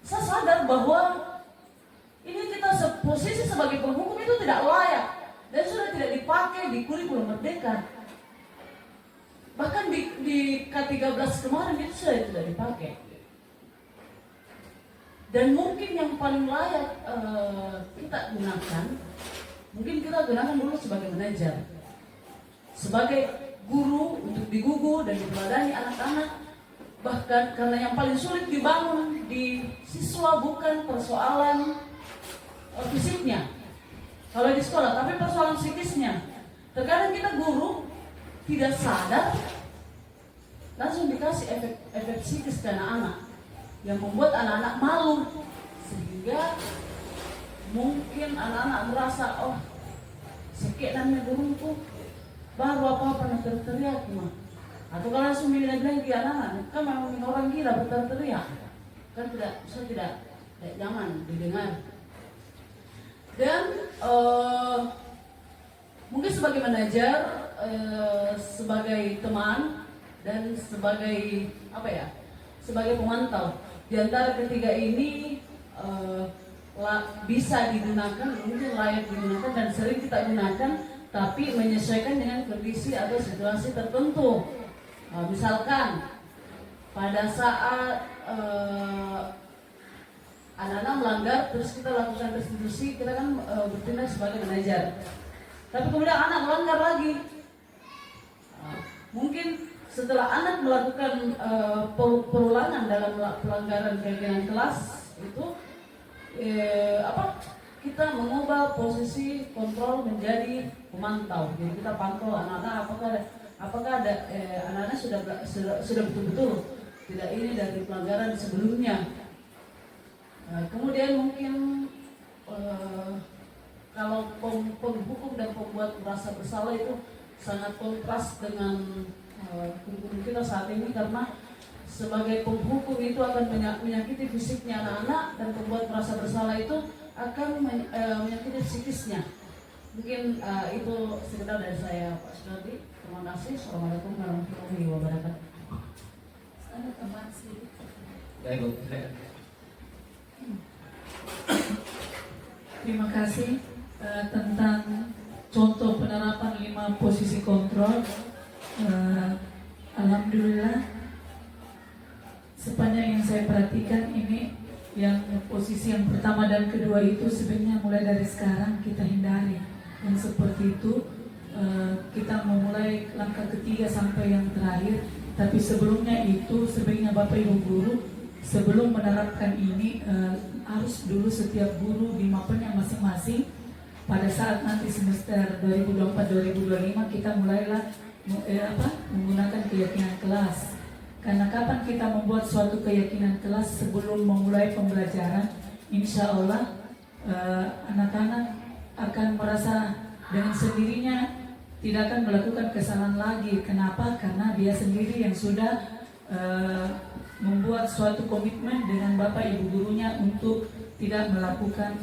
saya sadar bahwa ini kita posisi sebagai penghukum itu tidak layak dan sudah tidak dipakai di kurikulum Merdeka. Bahkan di K13 kemarin itu sudah tidak dipakai. Dan mungkin yang paling layak kita gunakan, mungkin kita gunakan dulu sebagai manajer, sebagai guru untuk digugu dan diteladani anak-anak. Bahkan karena yang paling sulit dibangun di siswa bukan persoalan fisiknya kalau di sekolah, tapi persoalan psikisnya. Terkadang kita guru tidak sadar langsung dikasih efek psikis ke anak-anak yang membuat anak-anak malu, sehingga mungkin anak-anak merasa, oh sekek namanya guruku baru apa-apa nak teriak mah. Atau kalau langsung bilang ke anak-anak, kan memang orang gila berteriak, kan tidak jangan didengar. Dan mungkin sebagai manajer, sebagai teman, dan sebagai sebagai pemantau, di antara ketiga ini bisa digunakan, mungkin layak digunakan dan sering kita gunakan, tapi menyesuaikan dengan kondisi atau situasi tertentu. Misalkan pada saat anak-anak melanggar, terus kita lakukan restitusi, kita kan bertindak sebagai manajer. Tapi kemudian anak melanggar lagi, mungkin setelah anak melakukan perulangan dalam pelanggaran keyakinan kelas itu, kita mengubah posisi kontrol menjadi pemantau. Jadi kita pantau anak-anak apakah ada anak-anak sudah betul-betul tidak ini dari pelanggaran sebelumnya. Kemudian mungkin kalau penghukum dan pembuat merasa bersalah itu sangat kontras dengan hukum kita saat ini, karena sebagai penghukum itu akan menyakiti fisiknya anak-anak, dan pembuat merasa bersalah itu akan menyakiti psikisnya. Mungkin itu sekedar dari saya, Pak Sudardi. Terima kasih. Assalamualaikum warahmatullahi wabarakatuh. Baik, Bu. Terima kasih tentang contoh penerapan 5 posisi kontrol. Alhamdulillah, sepanjang yang saya perhatikan ini, yang posisi yang pertama dan kedua itu sebenarnya mulai dari sekarang kita hindari. Yang seperti itu kita memulai langkah ketiga sampai yang terakhir. Tapi sebelumnya itu sebenarnya Bapak Ibu guru, sebelum menerapkan ini harus dulu setiap guru di mapelnya masing-masing. Pada saat nanti semester 2024-2025 kita mulailah menggunakan keyakinan kelas. Karena kapan kita membuat suatu keyakinan kelas sebelum memulai pembelajaran, insya Allah anak-anak akan merasa dengan sendirinya tidak akan melakukan kesalahan lagi. Kenapa? Karena dia sendiri yang sudah membuat suatu komitmen dengan Bapak Ibu gurunya untuk tidak melakukan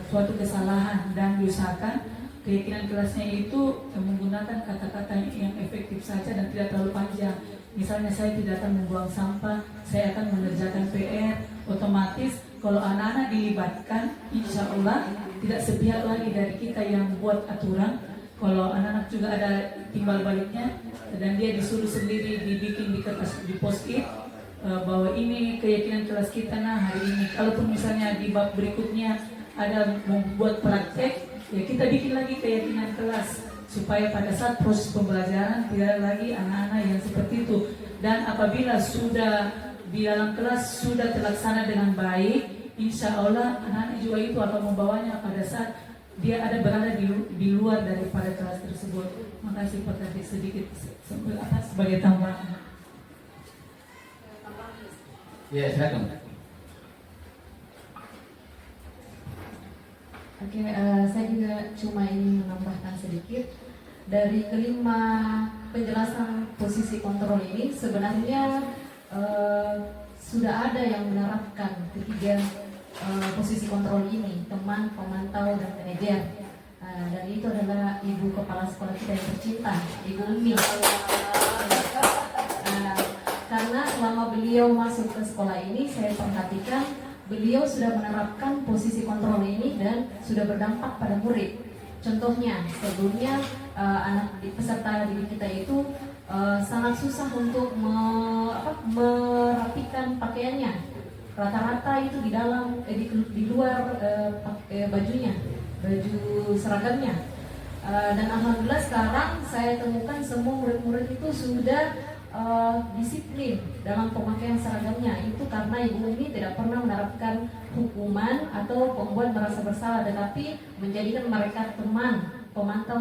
suatu kesalahan, dan diusahakan keyakinan kelasnya itu menggunakan kata-kata yang efektif saja dan tidak terlalu panjang. Misalnya, saya tidak akan membuang sampah, saya akan mengerjakan PR, otomatis kalau anak-anak dilibatkan, insya Allah tidak sepihak lagi dari kita yang buat aturan. Kalau anak-anak juga ada timbal baliknya dan dia disuruh sendiri dibikin di kertas, di post-it bahwa ini keyakinan kelas kita nah hari ini. Kalaupun misalnya di bab berikutnya ada membuat praktek, ya kita bikin lagi keyakinan kelas supaya pada saat proses pembelajaran tidak lagi anak-anak yang seperti itu. Dan apabila sudah di dalam kelas sudah terlaksana dengan baik, insya Allah anak-anak juga itu akan membawanya pada saat dia ada berada di luar daripada kelas tersebut. Makasih Pak Kadis, sedikit sebagai tambahan. Ya, silakan. Oke, saya juga cuma ingin menambahkan sedikit dari kelima penjelasan posisi kontrol ini. Sebenarnya sudah ada yang menerapkan ketiga posisi kontrol ini, teman, pemantau, dan manajer. Dan itu adalah ibu kepala sekolah kita yang tercinta, Ibu Umi. Karena selama beliau masuk ke sekolah ini, saya perhatikan beliau sudah menerapkan posisi kontrol ini dan sudah berdampak pada murid. Contohnya, sebelumnya anak peserta didik kita itu sangat susah untuk merapikan pakaiannya. Rata-rata itu di dalam, di luar bajunya, baju seragamnya. Dan alhamdulillah sekarang saya temukan semua murid-murid itu sudah disiplin dalam pemakaian seragamnya. Itu karena Ibu Umi tidak pernah menerapkan hukuman atau membuat merasa bersalah, tetapi menjadikan mereka teman, pemantau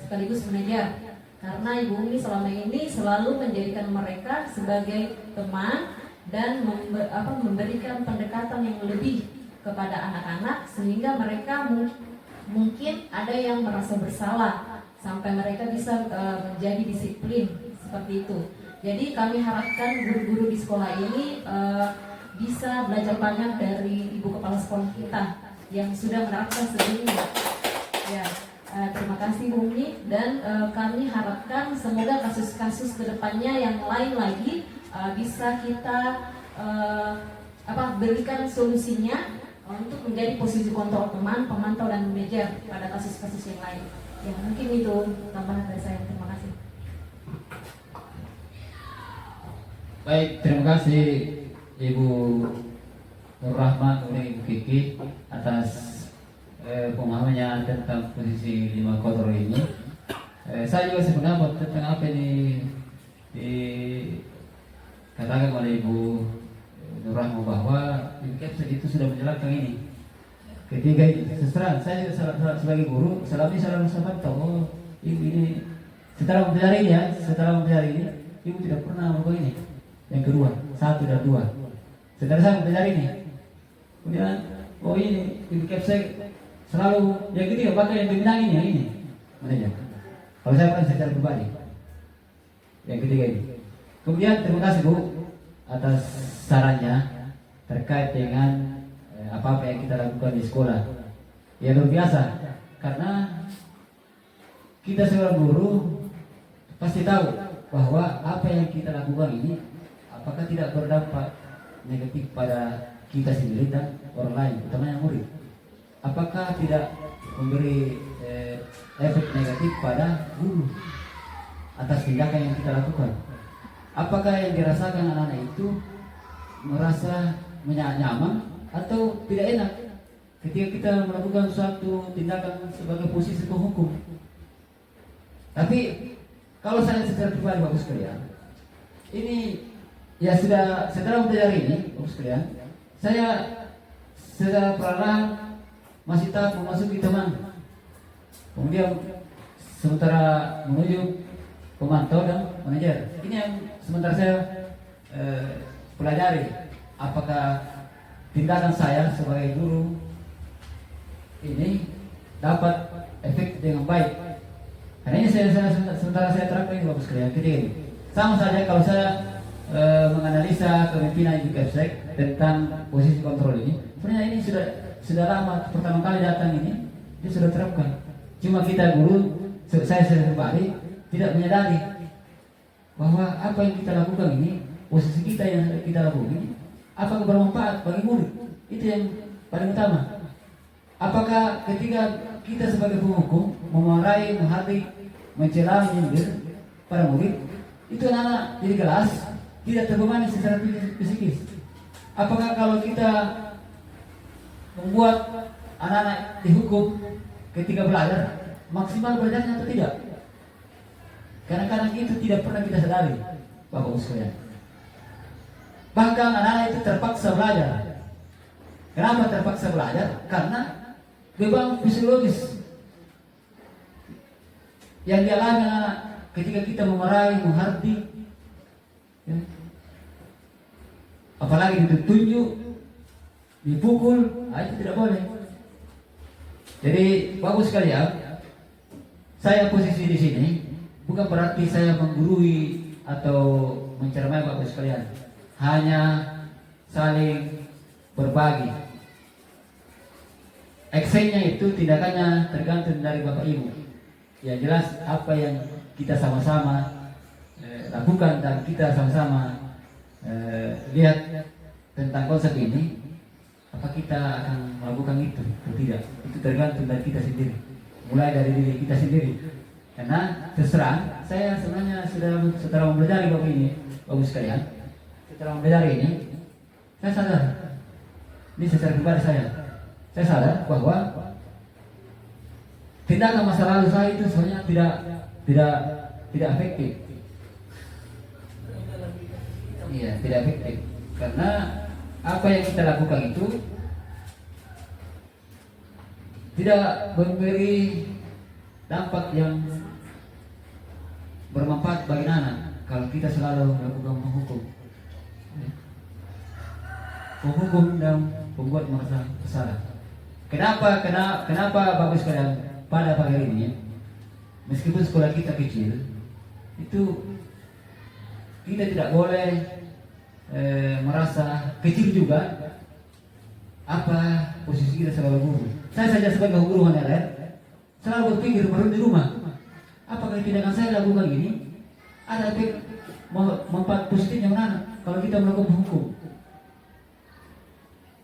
sekaligus manajer. Karena Ibu Umi selama ini selalu menjadikan mereka sebagai teman dan memberikan pendekatan yang lebih kepada anak-anak sehingga mereka mungkin ada yang merasa bersalah sampai mereka bisa menjadi disiplin seperti itu. Jadi kami harapkan guru-guru di sekolah ini bisa belajar banyak dari ibu kepala sekolah kita yang sudah menerapkan sebelumnya. Ya, terima kasih Bu Umi, dan kami harapkan semoga kasus-kasus kedepannya yang lain lagi bisa kita berikan solusinya untuk menjadi posisi kontrol teman, pemantau, dan manajer pada kasus-kasus yang lain. Ya, mungkin itu tambahan dari saya. Terima kasih. Baik, terima kasih Ibu Nur Rahma dan Ibu Kiki atas pemahamannya tentang posisi 5 kontrol ini. Saya juga sependapat tentang apa ini katakan oleh Ibu Nur Rahma bahwa Ibu Kepsek itu sudah menjelaskan ini. Ketiga seserah saya juga sebagai guru selama ini selalu tahu Ibu ini setelah mempelajari ini Ibu tidak pernah melakukan ini. Yang kedua, 1 dan 2. Setelah saya mempelajari ini, kemudian ini Ibu Kepsek selalu yang ketiga pakai yang dominan ini mana. Kalau saya pernah secara pribadi yang ketiga ini. Kemudian terima kasih Bu atas sarannya terkait dengan apa-apa yang kita lakukan di sekolah. Ya luar biasa, karena kita sebagai guru pasti tahu bahwa apa yang kita lakukan ini apakah tidak berdampak negatif pada kita sendiri dan orang lain, utamanya murid. Apakah tidak memberi efek negatif pada guru atas tindakan yang kita lakukan? Apakah yang dirasakan anak-anak itu merasa nyaman atau tidak enak ketika kita melakukan suatu tindakan sebagai posisi penghukum? Tapi kalau saya secara pribadi Bapak sekalian, ini ya sudah setelah mempelajari ini Bapak sekalian, saya secara perlahan masih tak memasuki teman. Kemudian sementara menuju pemantau dan manajer. Ini yang sementara saya pelajari, apakah tindakan saya sebagai guru ini dapat efek dengan baik. Karena ini sementara saya terapkan ini Bapak sekalian. Ketika ini sama saja kalau saya menganalisa kepemimpinan Ibu Kepsek tentang posisi kontrol ini, sebenarnya ini sudah lama, pertama kali datang ini dia sudah terapkan. Cuma kita guru, saya pribadi tidak menyadari bahwa apa yang kita lakukan ini, posisi kita yang kita lakukan ini, apakah bermanfaat bagi murid. Itu yang paling utama. Apakah ketika kita sebagai penghukum memarahi, menghardik, mencela, menyindir para murid, itu anak-anak di kelas tidak terbebani secara psikis? Apakah kalau kita membuat anak-anak dihukum ketika belajar, maksimal belajarnya atau tidak? Kadang-kadang itu tidak pernah kita sadari, Bapak-Ibu sekalian. Bahkan anak-anak itu terpaksa belajar. Kenapa terpaksa belajar? Karena beban fisiologis yang dialami anak ketika kita memarahi, menghardik, ya. Apalagi ditunjuk, dipukul, itu tidak boleh. Jadi bagus sekali ya. Saya posisi di sini bukan berarti saya menggurui atau menceramai Bapak sekalian. Hanya saling berbagi. Actionnya itu tindakannya tergantung dari Bapak Ibu. Yang jelas apa yang kita sama-sama lakukan dan kita sama-sama lihat tentang konsep ini, apa kita akan melakukan itu atau tidak? Itu tergantung dari kita sendiri, mulai dari diri kita sendiri. Karena terserah, saya sebenarnya setelah mempelajari Bapak ini, Bapak sekalian, setelah mempelajari ini, saya sadar, ini secara pribadi saya sadar bahwa tindakan masa lalu saya itu sebenarnya tidak efektif. Iya, tidak efektif. Karena apa yang kita lakukan itu tidak memberi dampak yang bermanfaat bagi anak kalau kita selalu melakukan menghukum dan membuat merasa bersalah. Kenapa Bapak sekalian pada pagi hari ini, meskipun sekolah kita kecil, itu kita tidak boleh merasa kecil juga apa posisi kita sebagai guru. Saya saja sebagai guru honorer selalu berpikir baru di rumah, apakah tindakan saya lakukan ini ada efek manfaat positifnya mana kalau kita melakukan hukum?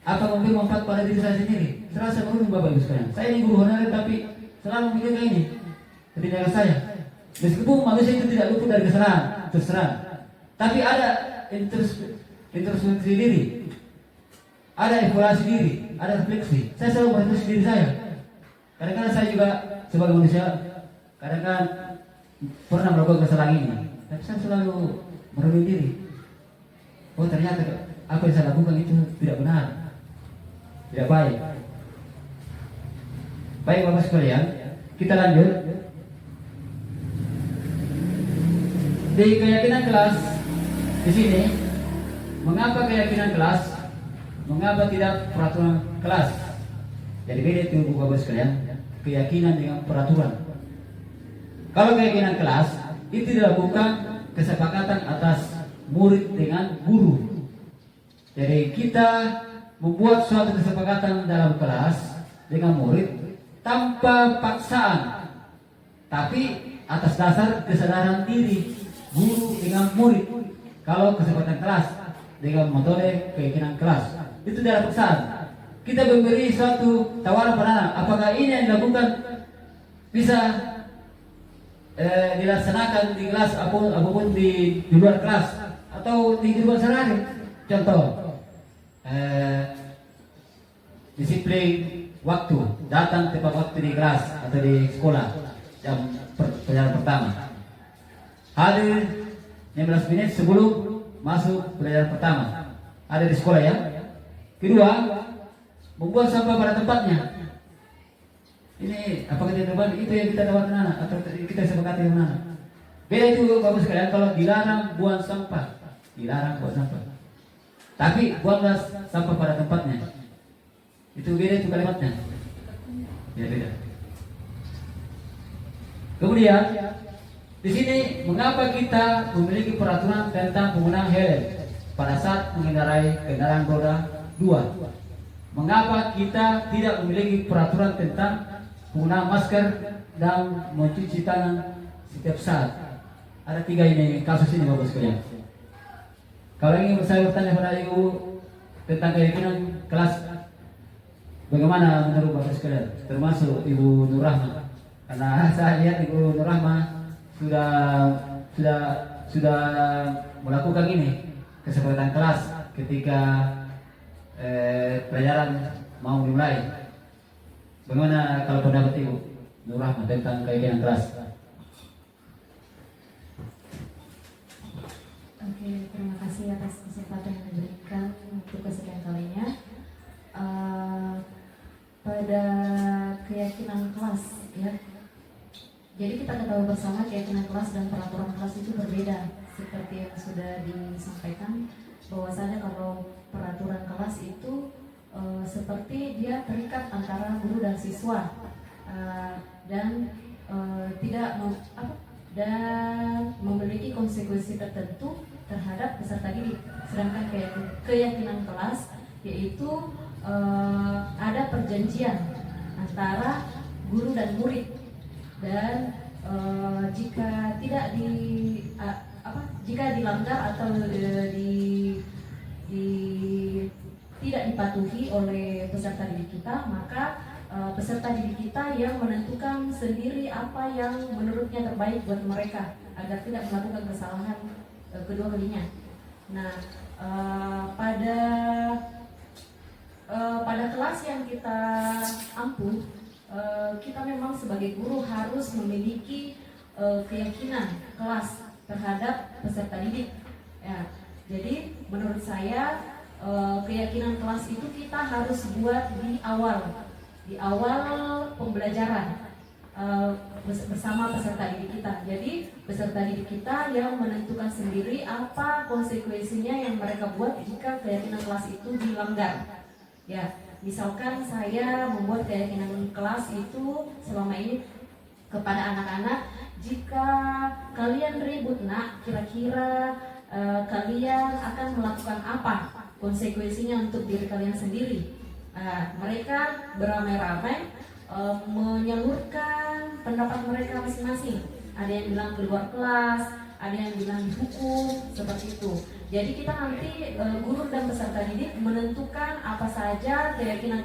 Apa memberi manfaat pada diri saya sendiri? Serasa beruntung Bapak Ibu sekalian. Saya ini guru honorer tapi selalu memikirkan ini tindakan saya. Meskipun manusia itu tidak luput dari kesalahan, terserah. Tapi ada introspeksi diri, ada evaluasi diri, ada refleksi. Saya selalu merefleksi diri saya. Kadang-kadang saya juga sebagai manusia, kadang-kadang pernah melakukan kesalahan ini, tapi saya selalu merenung diri. Oh ternyata apa yang saya lakukan itu tidak benar, tidak baik. Baik Bapak sekalian, kita lanjut. Di keyakinan kelas di sini, mengapa keyakinan kelas? Mengapa tidak peraturan kelas? Jadi beda itu Bapak sekalian, keyakinan dengan peraturan. Kalau keyakinan kelas itu dilakukan kesepakatan atas murid dengan guru. Jadi kita membuat suatu kesepakatan dalam kelas dengan murid tanpa paksaan, tapi atas dasar kesadaran diri guru dengan murid. Kalau kesepakatan kelas dengan metode keyakinan kelas itu tidak paksaan. Kita memberi suatu tawaran pada anak, apakah ini yang dilakukan bisa dilaksanakan di kelas apapun di luar kelas atau di luar sehari. Contoh disiplin waktu, datang tepat waktu di kelas atau di sekolah jam pelajaran pertama, hadir 15 menit sebelum masuk pelajaran pertama, ada di sekolah ya. Kedua, membuat sampah pada tempatnya. Ini apakah tidak terbalik? Itu yang kita tawarkan anak atau kita sepakati dengan anak. Beda itu Bapak sekalian, kalau dilarang buang sampah, dilarang buang sampah. Tapi buanglah sampah pada tempatnya. Itu beda itu kalimatnya. Ya beda. Kemudian di sini mengapa kita memiliki peraturan tentang penggunaan helm pada saat mengendarai kendaraan roda 2? Mengapa kita tidak memiliki peraturan tentang penggunaan masker dan mencuci tangan setiap saat? Ada 3 ini kasus ini Bapak sekalian. Kalau ingin saya bertanya pada Ibu tentang keyakinan kelas Bagaimana menurut Bapak sekalian, termasuk Ibu Nur Rahma? Karena saya lihat Ibu Nur Rahma sudah melakukan ini kesepakatan kelas ketika pelajaran mau dimulai. Bagaimana kalau pendapat Ibu Nur Rahma tentang keyakinan kelas? Oke, terima kasih atas kesempatan yang diberikan untuk kesekian kalinya. Pada keyakinan kelas, ya. Jadi kita ketahui bersama keyakinan kelas dan peraturan kelas itu berbeda. Seperti yang sudah disampaikan, bahwasanya kalau peraturan kelas itu seperti dia terikat antara guru dan siswa, dan tidak dan memiliki konsekuensi tertentu terhadap peserta didik. Sedangkan keyakinan kelas yaitu ada perjanjian antara guru dan murid, dan jika tidak jika dilanggar atau tidak dipatuhi oleh peserta didik kita, maka peserta didik kita yang menentukan sendiri apa yang menurutnya terbaik buat mereka agar tidak melakukan kesalahan kedua kalinya. Nah, pada kelas yang kita ampuh, kita memang sebagai guru harus memiliki keyakinan kelas terhadap peserta didik. Ya, jadi menurut saya keyakinan kelas itu kita harus buat di awal pembelajaran bersama peserta didik kita. Jadi peserta didik kita yang menentukan sendiri apa konsekuensinya yang mereka buat jika keyakinan kelas itu dilanggar. Ya, misalkan saya membuat keyakinan kelas itu selama ini kepada anak-anak, jika kalian ribut nak, kira-kira kalian akan melakukan apa konsekuensinya untuk diri kalian sendiri. Mereka beramai-ramai menyalurkan pendapat mereka masing-masing. Ada yang bilang keluar kelas, ada yang bilang dihukum, seperti itu. Jadi kita nanti guru dan peserta didik menentukan apa saja keyakinan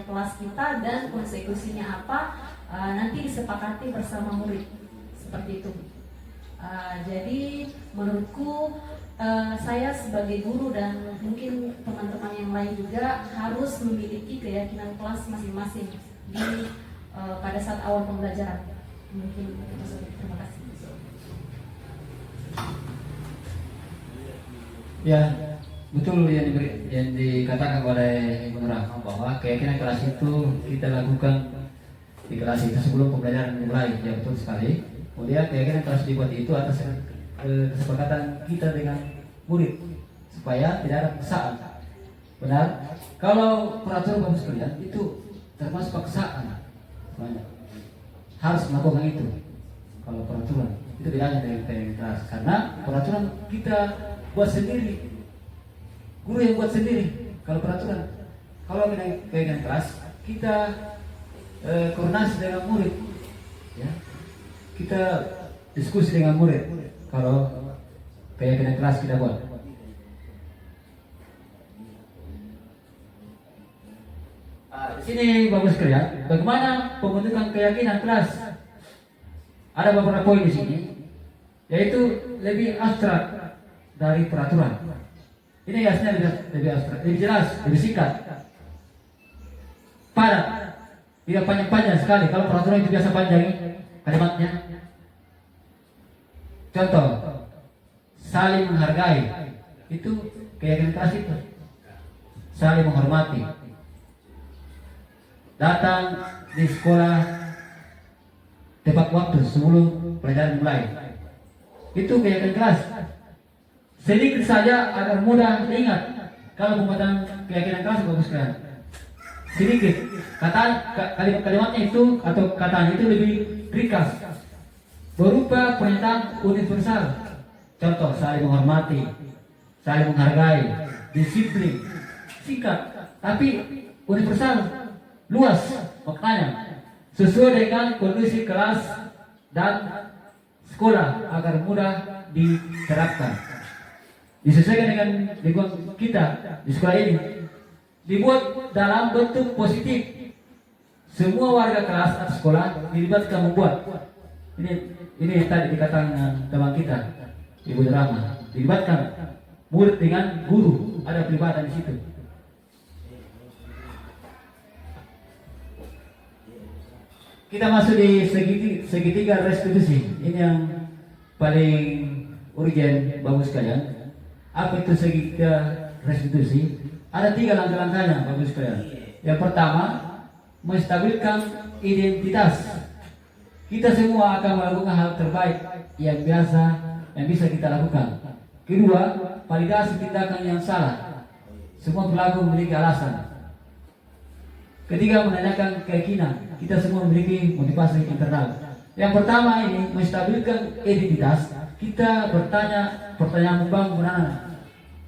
kelas kita dan konsekuensinya apa, nanti disepakati bersama murid, seperti itu. Jadi menurutku saya sebagai guru dan mungkin teman-teman yang lain juga harus memiliki keyakinan kelas masing-masing pada saat awal pembelajaran. Mungkin itu saja. Terima kasih. Ya, betul yang dikatakan oleh Ibu Nur Rahma bahwa keyakinan kelas itu kita lakukan di kelas itu sebelum pembelajaran dimulai. Ya, betul sekali. Kemudian keyakinan kelas dibuat itu atas kesepakatan kita dengan murid supaya tidak ada paksaan. Benar? Kalau peraturan Bapak sekalian itu termasuk paksaan. Banyak. Harus melakukan itu. Kalau peraturan itu bedanya dengan keyakinan kelas, karena peraturan kita buat sendiri, guru yang buat sendiri. Kalau peraturan, kalau keyakinan kelas kita koordinasi dengan murid, ya, kita diskusi dengan murid. Kalau keyakinan kelas kita buat. Di sini bagus sekalian, bagaimana pembentukan keyakinan kelas? Ada beberapa poin di sini, yaitu lebih abstrak dari peraturan. Ini aslinya lebih abstrak, lebih jelas, lebih singkat, padat, tidak panjang-panjang sekali. Kalau peraturan itu biasa panjang kalimatnya. Contoh, saling menghargai, itu keyakinan kelas itu. Saling menghormati, datang di sekolah tepat waktu sebelum pelajaran mulai, itu keyakinan kelas. Sedikit saja agar mudah diingat. Kalau pembuatan keyakinan kelas bagus kan. Sedikit kalimatnya itu atau katanya itu lebih ringkas, berupa pernyataan universal. Contoh, saling menghormati, saling menghargai, disiplin. Singkat tapi universal, luas maknanya, sesuai dengan kondisi kelas dan sekolah agar mudah diterapkan. Disesuaikan dengan lingkungan kita di sekolah ini. dibuat dalam bentuk positif. Semua warga kelas atau sekolah dilibatkan membuat. Ini tadi dikatakan teman kita, Ibu Rahma, dilibatkan murid dengan guru, ada pelibatan di situ. Kita masuk di segitiga restitusi. Ini yang paling urgen bagus sekalian. Apa itu segitiga restitusi? Ada 3 langkah-langkahnya bagus sekalian. Yang pertama, menstabilkan identitas. Kita semua akan melakukan hal terbaik yang bisa kita lakukan. Kedua, validasi tindakan yang salah. Semua pelaku memiliki alasan. Ketiga, menanyakan keyakinan. Kita semua memiliki motivasi internal. Yang pertama ini menstabilkan identitas. Kita bertanya pertanyaan membangun anak-anak.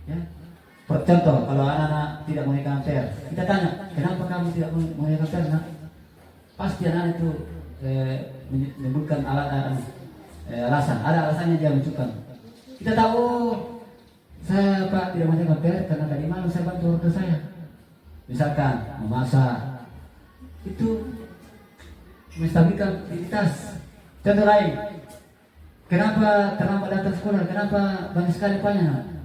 Ya. Contoh, kalau anak-anak tidak mengenai PR, kita tanya, kenapa kamu tidak mengenai PR? Nak? Pasti anak itu menyebutkan alasan. Ada alasannya dia menunjukkan. Kita tahu, saya Pak tidak mengenai PR karena tadi malam saya bantu orang tua saya. Misalkan memasak, itu menstabilkan identitas. Contoh lain, kenapa terlambat datang sekolah? Kenapa banyak sekali banyak?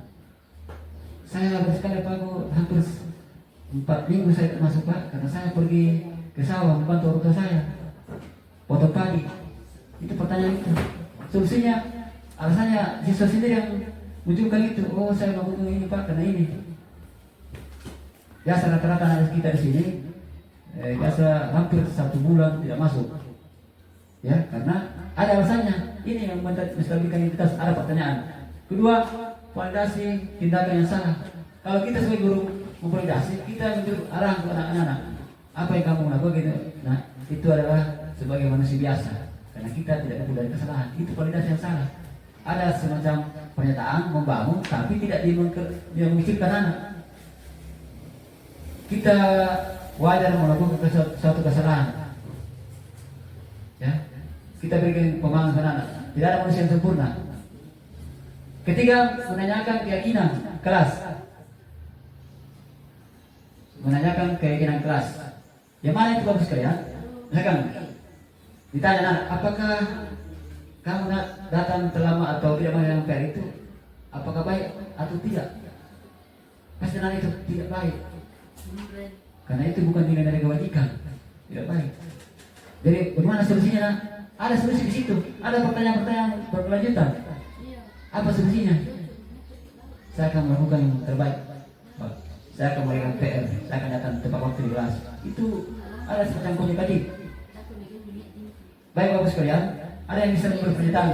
Saya banyak sekali Pak, hampir 4 minggu saya tidak masuk Pak, karena saya pergi ke sawah membantu orang tua saya potong padi. Itu pertanyaan itu. Solusinya, alasannya siswa sendiri yang menunjukkan itu. Oh, saya mau ini Pak karena ini. Biasa rata-rata anak kita di sini biasa hampir 1 bulan tidak masuk, ya karena ada alasannya. Ini yang menstabilkan identitas, ada pertanyaan. Kedua, validasi tindakan yang salah. Kalau kita sebagai guru memvalidasi, kita menunjuk arah ke anak-anak. Apa yang kamu lakukan gitu? Nah, itu adalah sebagai manusia biasa, karena kita tidak luput dari kesalahan. Itu validasi yang salah. Ada semacam pernyataan membangun, tapi tidak memikirkan anak. Kita wajar melakukan suatu kesalahan, ya kita berikan pemahaman anak. Tidak ada manusia yang sempurna. Ketiga, menanyakan keyakinan kelas. Menanyakan keyakinan kelas. Yang mana itu bagus sekalian? Misalkan ditanya anak, apakah kamu datang terlambat atau tidak mengenai PR itu, apakah baik atau tidak? Pasti anak itu tidak baik. Karena itu bukan nilai dari kewajiban, tidak baik. Jadi bagaimana solusinya? Nak? Ada solusi di situ. Ada pertanyaan-pertanyaan berkelanjutan. Apa solusinya? Saya akan melakukan yang terbaik. Saya akan memberikan PR. Saya akan datang tepat waktu di kelas. Itu ada semacam komunikatif. Baik bagus sekalian. Ada yang bisa berpernyataan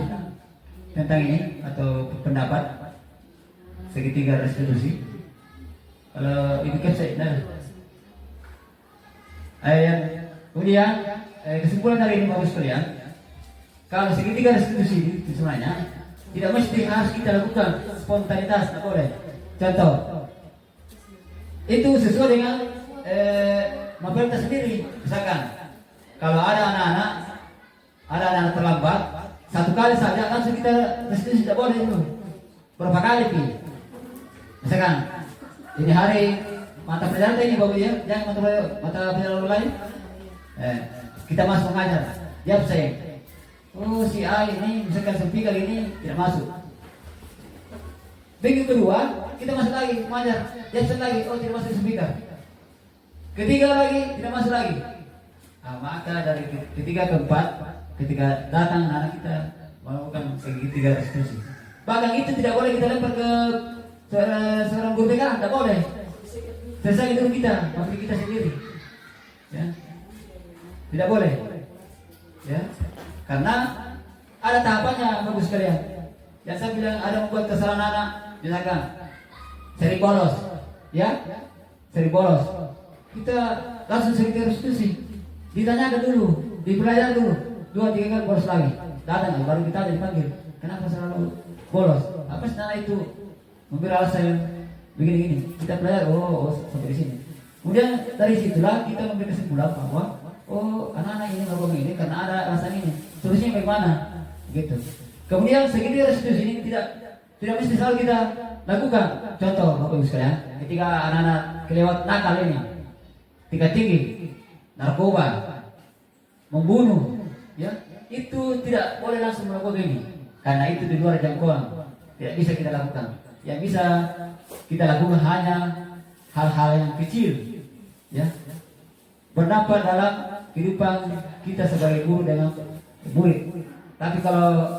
tentang ini atau pendapat segitiga restitusi? Kalau Ibu Kepsek, nah. Kemudian kesimpulan dari ini bagus sekalian. Kalau segitiga restitusi itu sebenarnya tidak mesti harus kita lakukan spontanitas, tidak boleh. Contoh, itu sesuai dengan pemerintah sendiri. Misalkan kalau ada anak-anak terlambat, 1 kali saja langsung kita restitusi, tidak boleh itu. Berapa kali pi? Misalkan ini hari mata pelajaran ini bagus ya, jangan mata pelajaran lain. Kita masuk mengajar, jawab saya. Oh si A ini misalkan sempi kali ini tidak masuk. Minggu kedua kita masuk lagi mengajar, jawab lagi. Oh tidak masuk speaker. Ketiga lagi tidak masuk lagi. Maka dari ketiga ke 4, ketika datang anak kita melakukan segitiga restitusi. Bahkan itu tidak boleh kita lempar ke seorang guru BK, tidak boleh. Selesai itu kita, tapi kita sendiri, ya, tidak boleh, ya, karena ada tahapannya bagus sekalian. Yang saya bilang ada membuat kesalahan anak, misalkan sering bolos, ya, sering bolos, kita langsung segitiga restitusi, ditanyakan dulu, dipelajari dulu, 2-3 kali bolos lagi, datang baru kita dipanggil, kenapa selalu bolos? Apa sebenarnya itu? Memberi alasan begini-gini, kita pelajari, oh sampai di sini. Kemudian dari situlah kita memberi kesimpulan bahwa oh anak-anak ini melakukan ini karena ada alasan ini. Solusinya bagaimana? Gitu. Kemudian segitiga restitusi ini tidak tidak mesti selalu kita lakukan. Contoh Bapak Ibu sekalian, ketika anak-anak kelewat nakal ini, tingkat tinggi, narkoba, membunuh, ya itu tidak boleh langsung melakukan ini, karena itu di luar jangkauan, tidak bisa kita lakukan. Yang bisa kita lakukan hanya hal-hal yang kecil, ya, berdampak dalam kehidupan kita sebagai guru dengan murid. Tapi kalau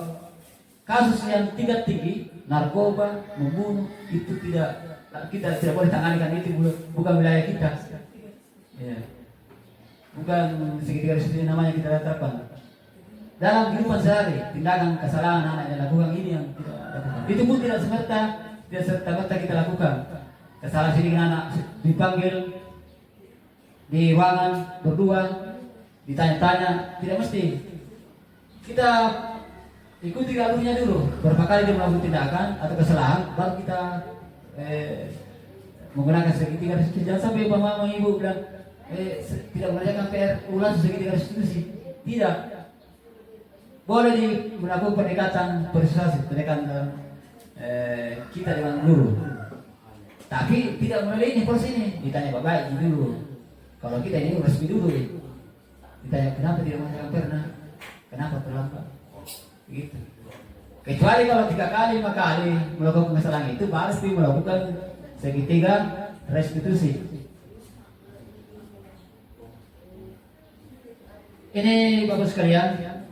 kasus yang tingkat tinggi, narkoba, membunuh, itu kita tidak boleh tangani, karena itu bukan wilayah kita, ya. Bukan segitiga restitusi namanya kita terapkan dalam kehidupan sehari. Tindakan kesalahan anak yang lakukan ini yang kita lakukan, itu pun tidak serta-merta kita lakukan. Kesalahan sedikit anak dipanggil di ruangan berdua, ditanya-tanya, tidak mesti kita ikuti alurnya dulu. Berapa kali dia melakukan tindakan atau kesalahan, baru kita menggunakan segitiga restitusi. Jangan sampai mama ibu bilang tidak mengerjakan PR ulang segitiga restitusi. Tidak. Boleh melakukan pendekatan persuasif, pendekatan kita dengan guru. Tapi tidak mulai ini proses ini. Ditanya baik-baik dulu. Kalau kita ini resmi dulu, ditanya kenapa tidak mengerjakan pernah, kenapa terlambat, gitu. Kecuali kalau 3 kali 5 kali melakukan kesalahan itu, pasti melakukan segitiga restitusi. Ini Bapak sekalian,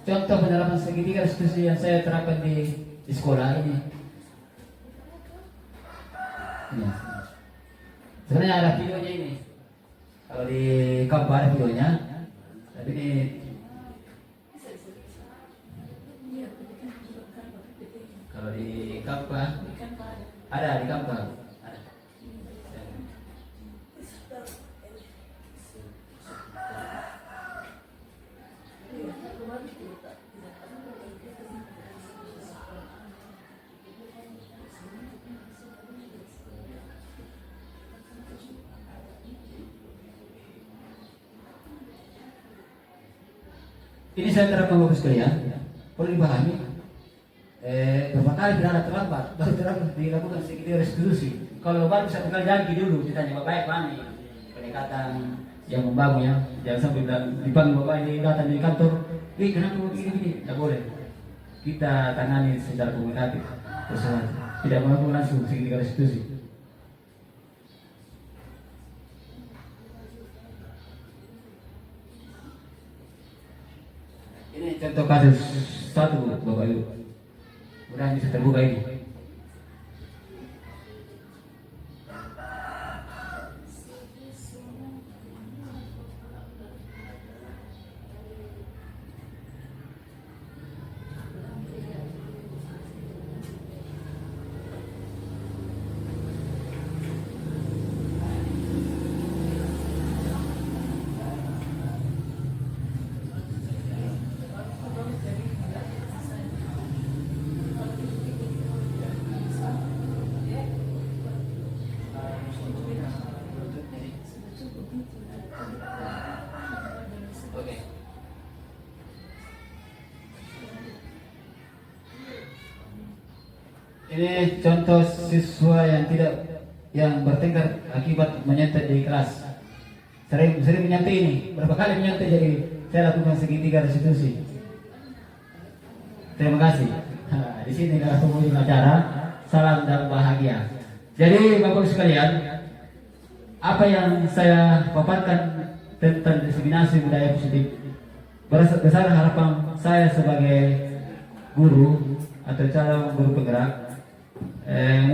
contoh penerapan segitiga restitusi yang saya terapkan di sekolah ini. Ya. Sebenarnya ada videonya ini. Kalau di kampus ada videonya, tapi ini kalau di kampus ada di kampus. Ada. Ini saya terapkan Bapak sekalian, perlu dipahami. Berapa kali tidak terlambat, baru terlambat dilakukan segitiga restitusi. Kalau baru 1 kali jangki dulu, ditanya bapak mana ini pendekatan yang membangun, ya. Jangan sampai dipanggil bapak ini datang di kantor, kenapa begini? Tidak boleh. Kita tangani secara komunikatif, tidak melakukan langsung segitiga restitusi. Ini contoh kasus satu Bapak Ibu. Mudah bisa terbuka ini. Oke. Ini contoh siswa yang bertengkar akibat menyantai di kelas. Sering menyantai ini. Berapa kali menyantai, jadi saya lakukan segitiga restitusi. Terima kasih. Di sini adalah penghujung acara. Salam dan bahagia. Jadi Bapak sekalian, apa yang saya paparkan tentang diseminasi budaya positif besar harapan saya sebagai guru atau calon guru penggerak.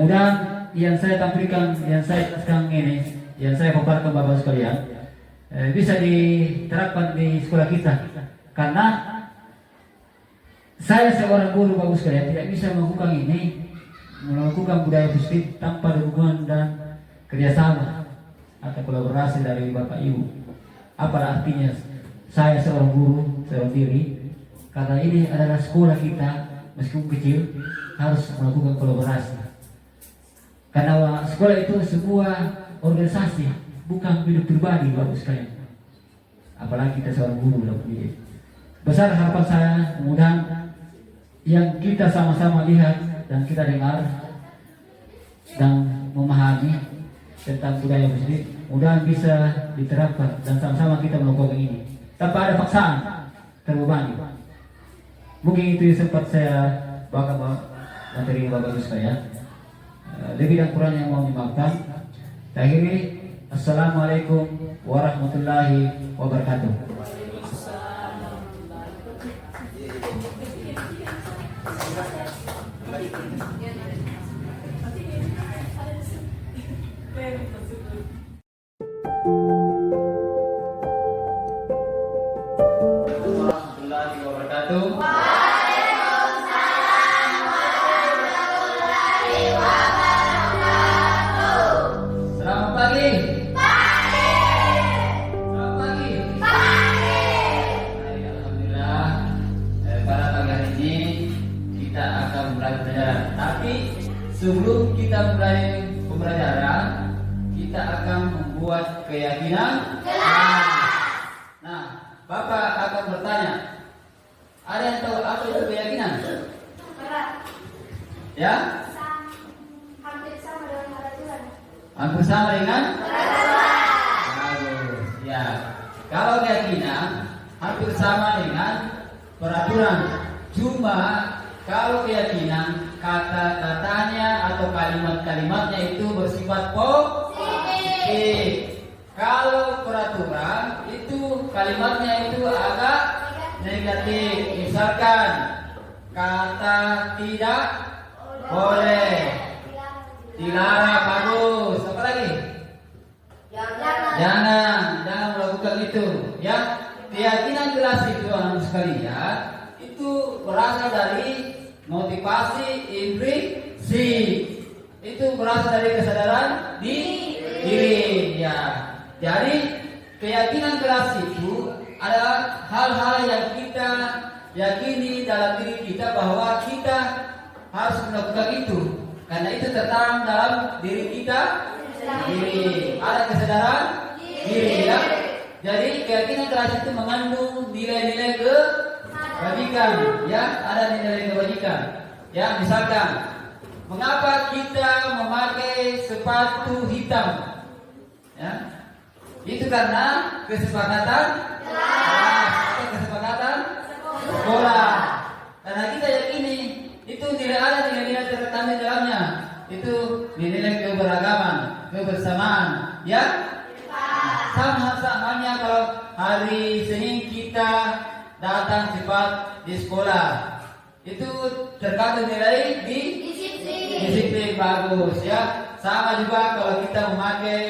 Mudah yang saya tampilkan, yang saya jelaskan ini, yang saya paparkan Bapak sekalian, bisa diterapkan di sekolah kita. Karena saya seorang guru Bapak sekalian tidak bisa melakukan budaya positif tanpa dukungan dan kerjasama atau kolaborasi dari Bapak Ibu. Apa artinya saya seorang guru seorang diri? Karena ini adalah sekolah kita, meskipun kecil, harus melakukan kolaborasi. Karena sekolah itu sebuah organisasi, bukan hidup pribadi Bapak sekalian. Apalagi kita seorang guru dalam pendidik. Besar harapan saya, mudah yang kita sama-sama lihat dan kita dengar dan memahami tentang budaya Muslim, mudah bisa diterapkan dan sama-sama kita melakukan ini tanpa ada paksaan terbebani. Mungkin itu sempat saya bawa materi Bapak Ibu sekalian. Lebih dan kurang yang mau dimaafkan. Akhirnya, Assalamualaikum warahmatullahi wabarakatuh. Warahmatullahi wabarakatuh. Selamat pagi. Selamat pagi. Baik, alhamdulillah. Pada pagi hari ini kita akan mulai pelajaran. Tapi sebelum kita mulai pembelajaran, kita akan membuat keyakinan. Nah, Bapak akan bertanya, ada yang tahu apa itu keyakinan? Ya? Hampir sama dengan? Bagus. Ya. Kalau keyakinan hampir sama dengan peraturan. Cuma kalau keyakinan kata-katanya atau kalimat-kalimatnya itu bersifat positif. Kalau peraturan itu kalimatnya itu agak negatif. Misalkan kata tidak boleh, dilarang, bagus. Apa lagi? Jangan melakukan itu. Ya, keyakinan jelas itu anak sekalian itu berasal dari motivasi implisit. Itu berasal dari kesadaran diri. Ya. Jadi keyakinan keras itu adalah hal-hal yang kita yakini dalam diri kita bahwa kita harus melakukan itu, karena itu tertanam dalam diri kita sendiri. Ada kesadaran diri ya. Jadi keyakinan keras itu mengandung nilai-nilai kebajikan ya, ada nilai kebajikan. Ya, misalkan mengapa kita memakai sepatu hitam? Ya. Itu karena kesepakatan sekolah. Karena kita yakini itu ada nilai-nilai tertanam di dalamnya. Itu nilai keberagaman, kebersamaan, ya. Sama halnya kalau hari Senin kita datang cepat di sekolah. Itu terkandung nilai disiplin, bagus ya. Sama juga kalau kita memakai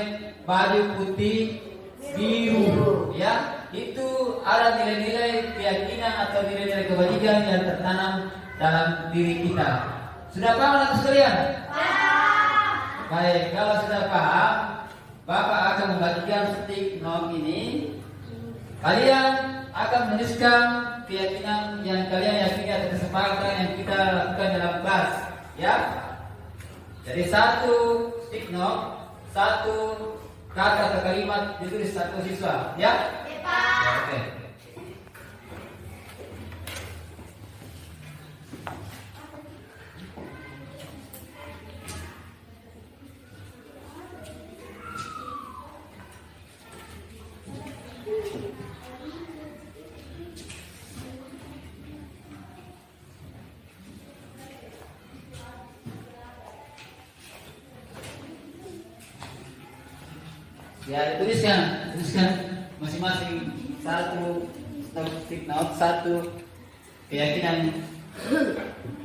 baju putih biru ya, itu ada nilai-nilai keyakinan atau nilai-nilai kebajikan yang tertanam dalam diri kita. Sudah paham anak sekalian? Baik, kalau sudah paham, Bapak akan membagikan stick note ini. Kalian akan menuliskan keyakinan yang kalian yakini atau kesepakatan yang kita lakukan dalam kelas ya. Jadi satu stick note, satu kata atau kalimat ditulis satu siswa, ya? Ya, Pak. Oke. Ya, tuliskan masing-masing satu stick note, satu keyakinan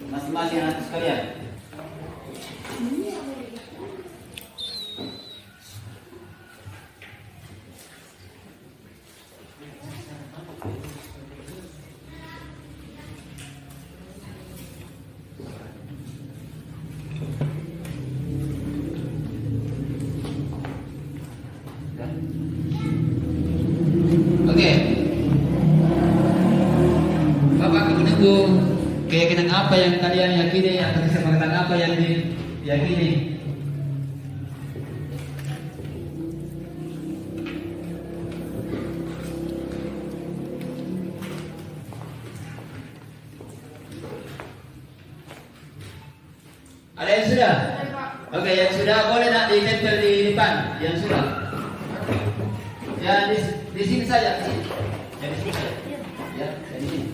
masing-masing anak sekalian. Oke. Bapak akan menunggu keyakinan apa yang kalian yakini atau kesepakatan apa yang diyakini. Ada yang sudah? Oke, yang sudah boleh nak ditempel di depan. Yang sudah. Ya di sini saja, di sini. Ya di sini saja. Ya, di sini.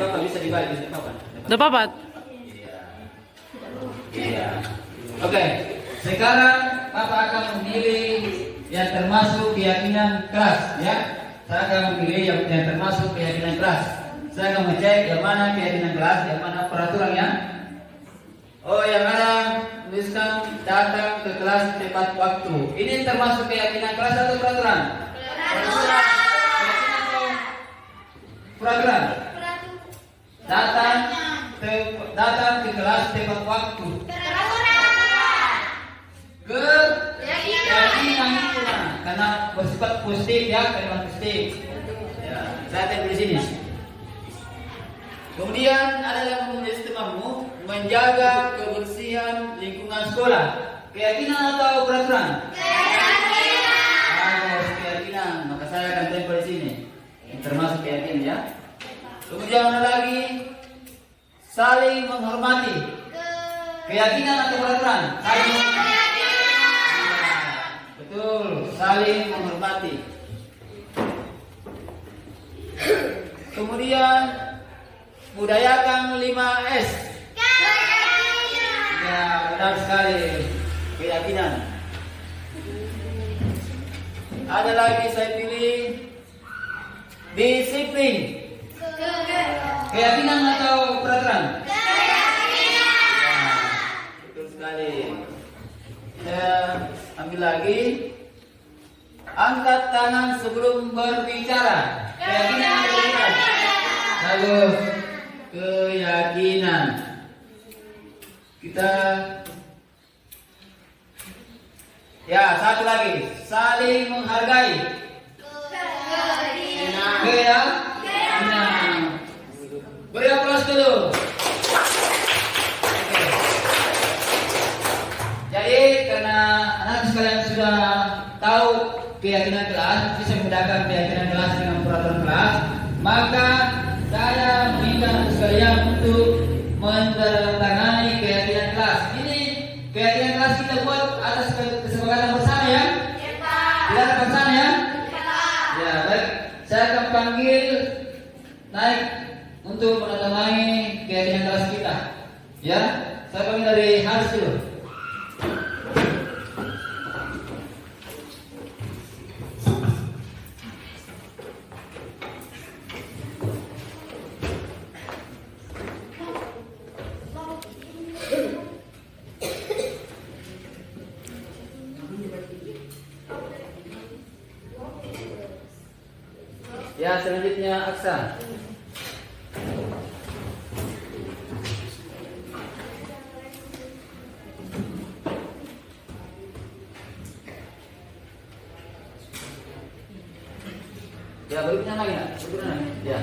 Bapak bisa dibagi, Bapak. Tidak apa-apa. Iya. Oke, sekarang Bapak akan memilih yang termasuk keyakinan keras, ya. Saya akan memilih yang termasuk keyakinan keras. Saya akan ngecek yang mana keyakinan keras, yang mana peraturan ya. Oh, yang ada tuliskan datang ke kelas tepat waktu. Ini termasuk keyakinan keras atau peraturan? Peraturan. Peraturan. Datang ke kelas tepat waktu. Keyakinan itu karena bersifat positif ya, kalimat positif. Ya, saya akan di sini. Kemudian ada yang menulis temanmu menjaga kebersihan lingkungan sekolah. Keyakinan atau peraturan? Keyakinan. Keyakinan. Maka saya akan tempel di sini. Termasuk keyakinan ya. Kemudian ada lagi saling menghormati. Keyakinan atau peraturan? Saling menghormati. Betul, saling menghormati. Kemudian budayakan 5S. Ya, benar sekali. Keyakinan. Ada lagi saya pilih disiplin. Keyakinan atau peraturan? Keyakinan. Betul sekali. Saya ambil lagi. Angkat tangan sebelum berbicara. Keyakinan atau peraturan? Bagus. Keyakinan. Kita ya, satu lagi. Saling menghargai. Keyakinan. Beri aplaus dulu. Oke. Jadi karena anak sekalian sudah tahu keyakinan kelas, bisa membedakan keyakinan kelas dengan peraturan kelas, maka saya minta anak sekalian untuk menandatangani keyakinan kelas. Ini keyakinan kelas kita buat atas kesepakatan bersama ya. Tidak ada paksaan ya. Ya, baik. Saya akan panggil naik untuk menandatangani keyakinan kelas kita. Ya, saya panggil dari Haris dulu. Ya, selanjutnya Aksa. Ya, berurutan lagi nak? Berurutan lagi? Ya.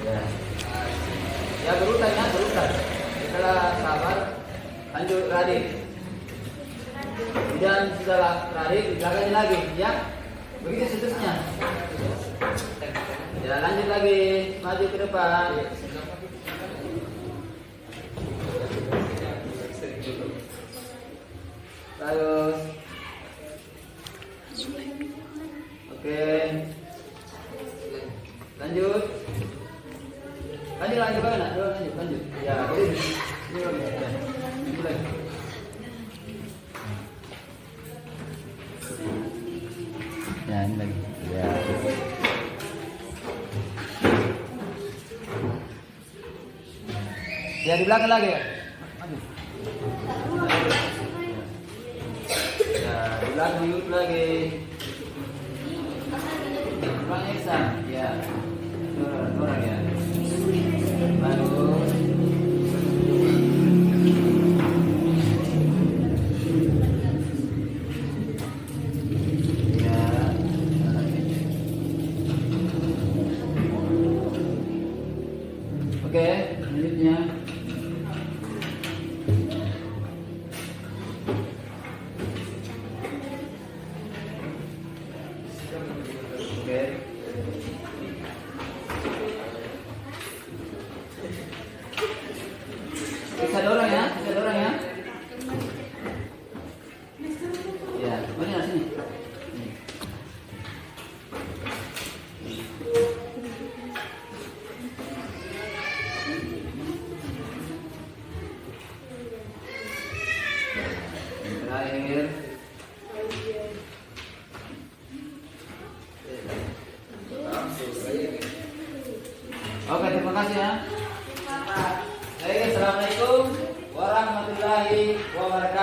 Ya. Ya, berurutan ya, berurutan. Setelah sabar, lanjut Radit. Dan setelah Radit, belakangnya lagi, ya. Begitu seterusnya. Ya, lanjut lagi, maju ke depan. Terus. Oke. Lanjut. Lanjut bagaimana? Lanjut. Ya, ini. Ini lagi. Ya. Ini lagi. Ya, ini lagi. Ya. Ya, di belakang lagi ya. Maju. Ya, di belakang yuk lagi. Bang Iksan, ya. Dorang ya. Baru. Ya. Oke, selanjutnya. Oke. Bisa dorong ya, bisa dorong ya. Ya, banyak sini. Yang terakhir. Oke, terima kasih ya. Baik, assalamualaikum warahmatullahi wabarakatuh.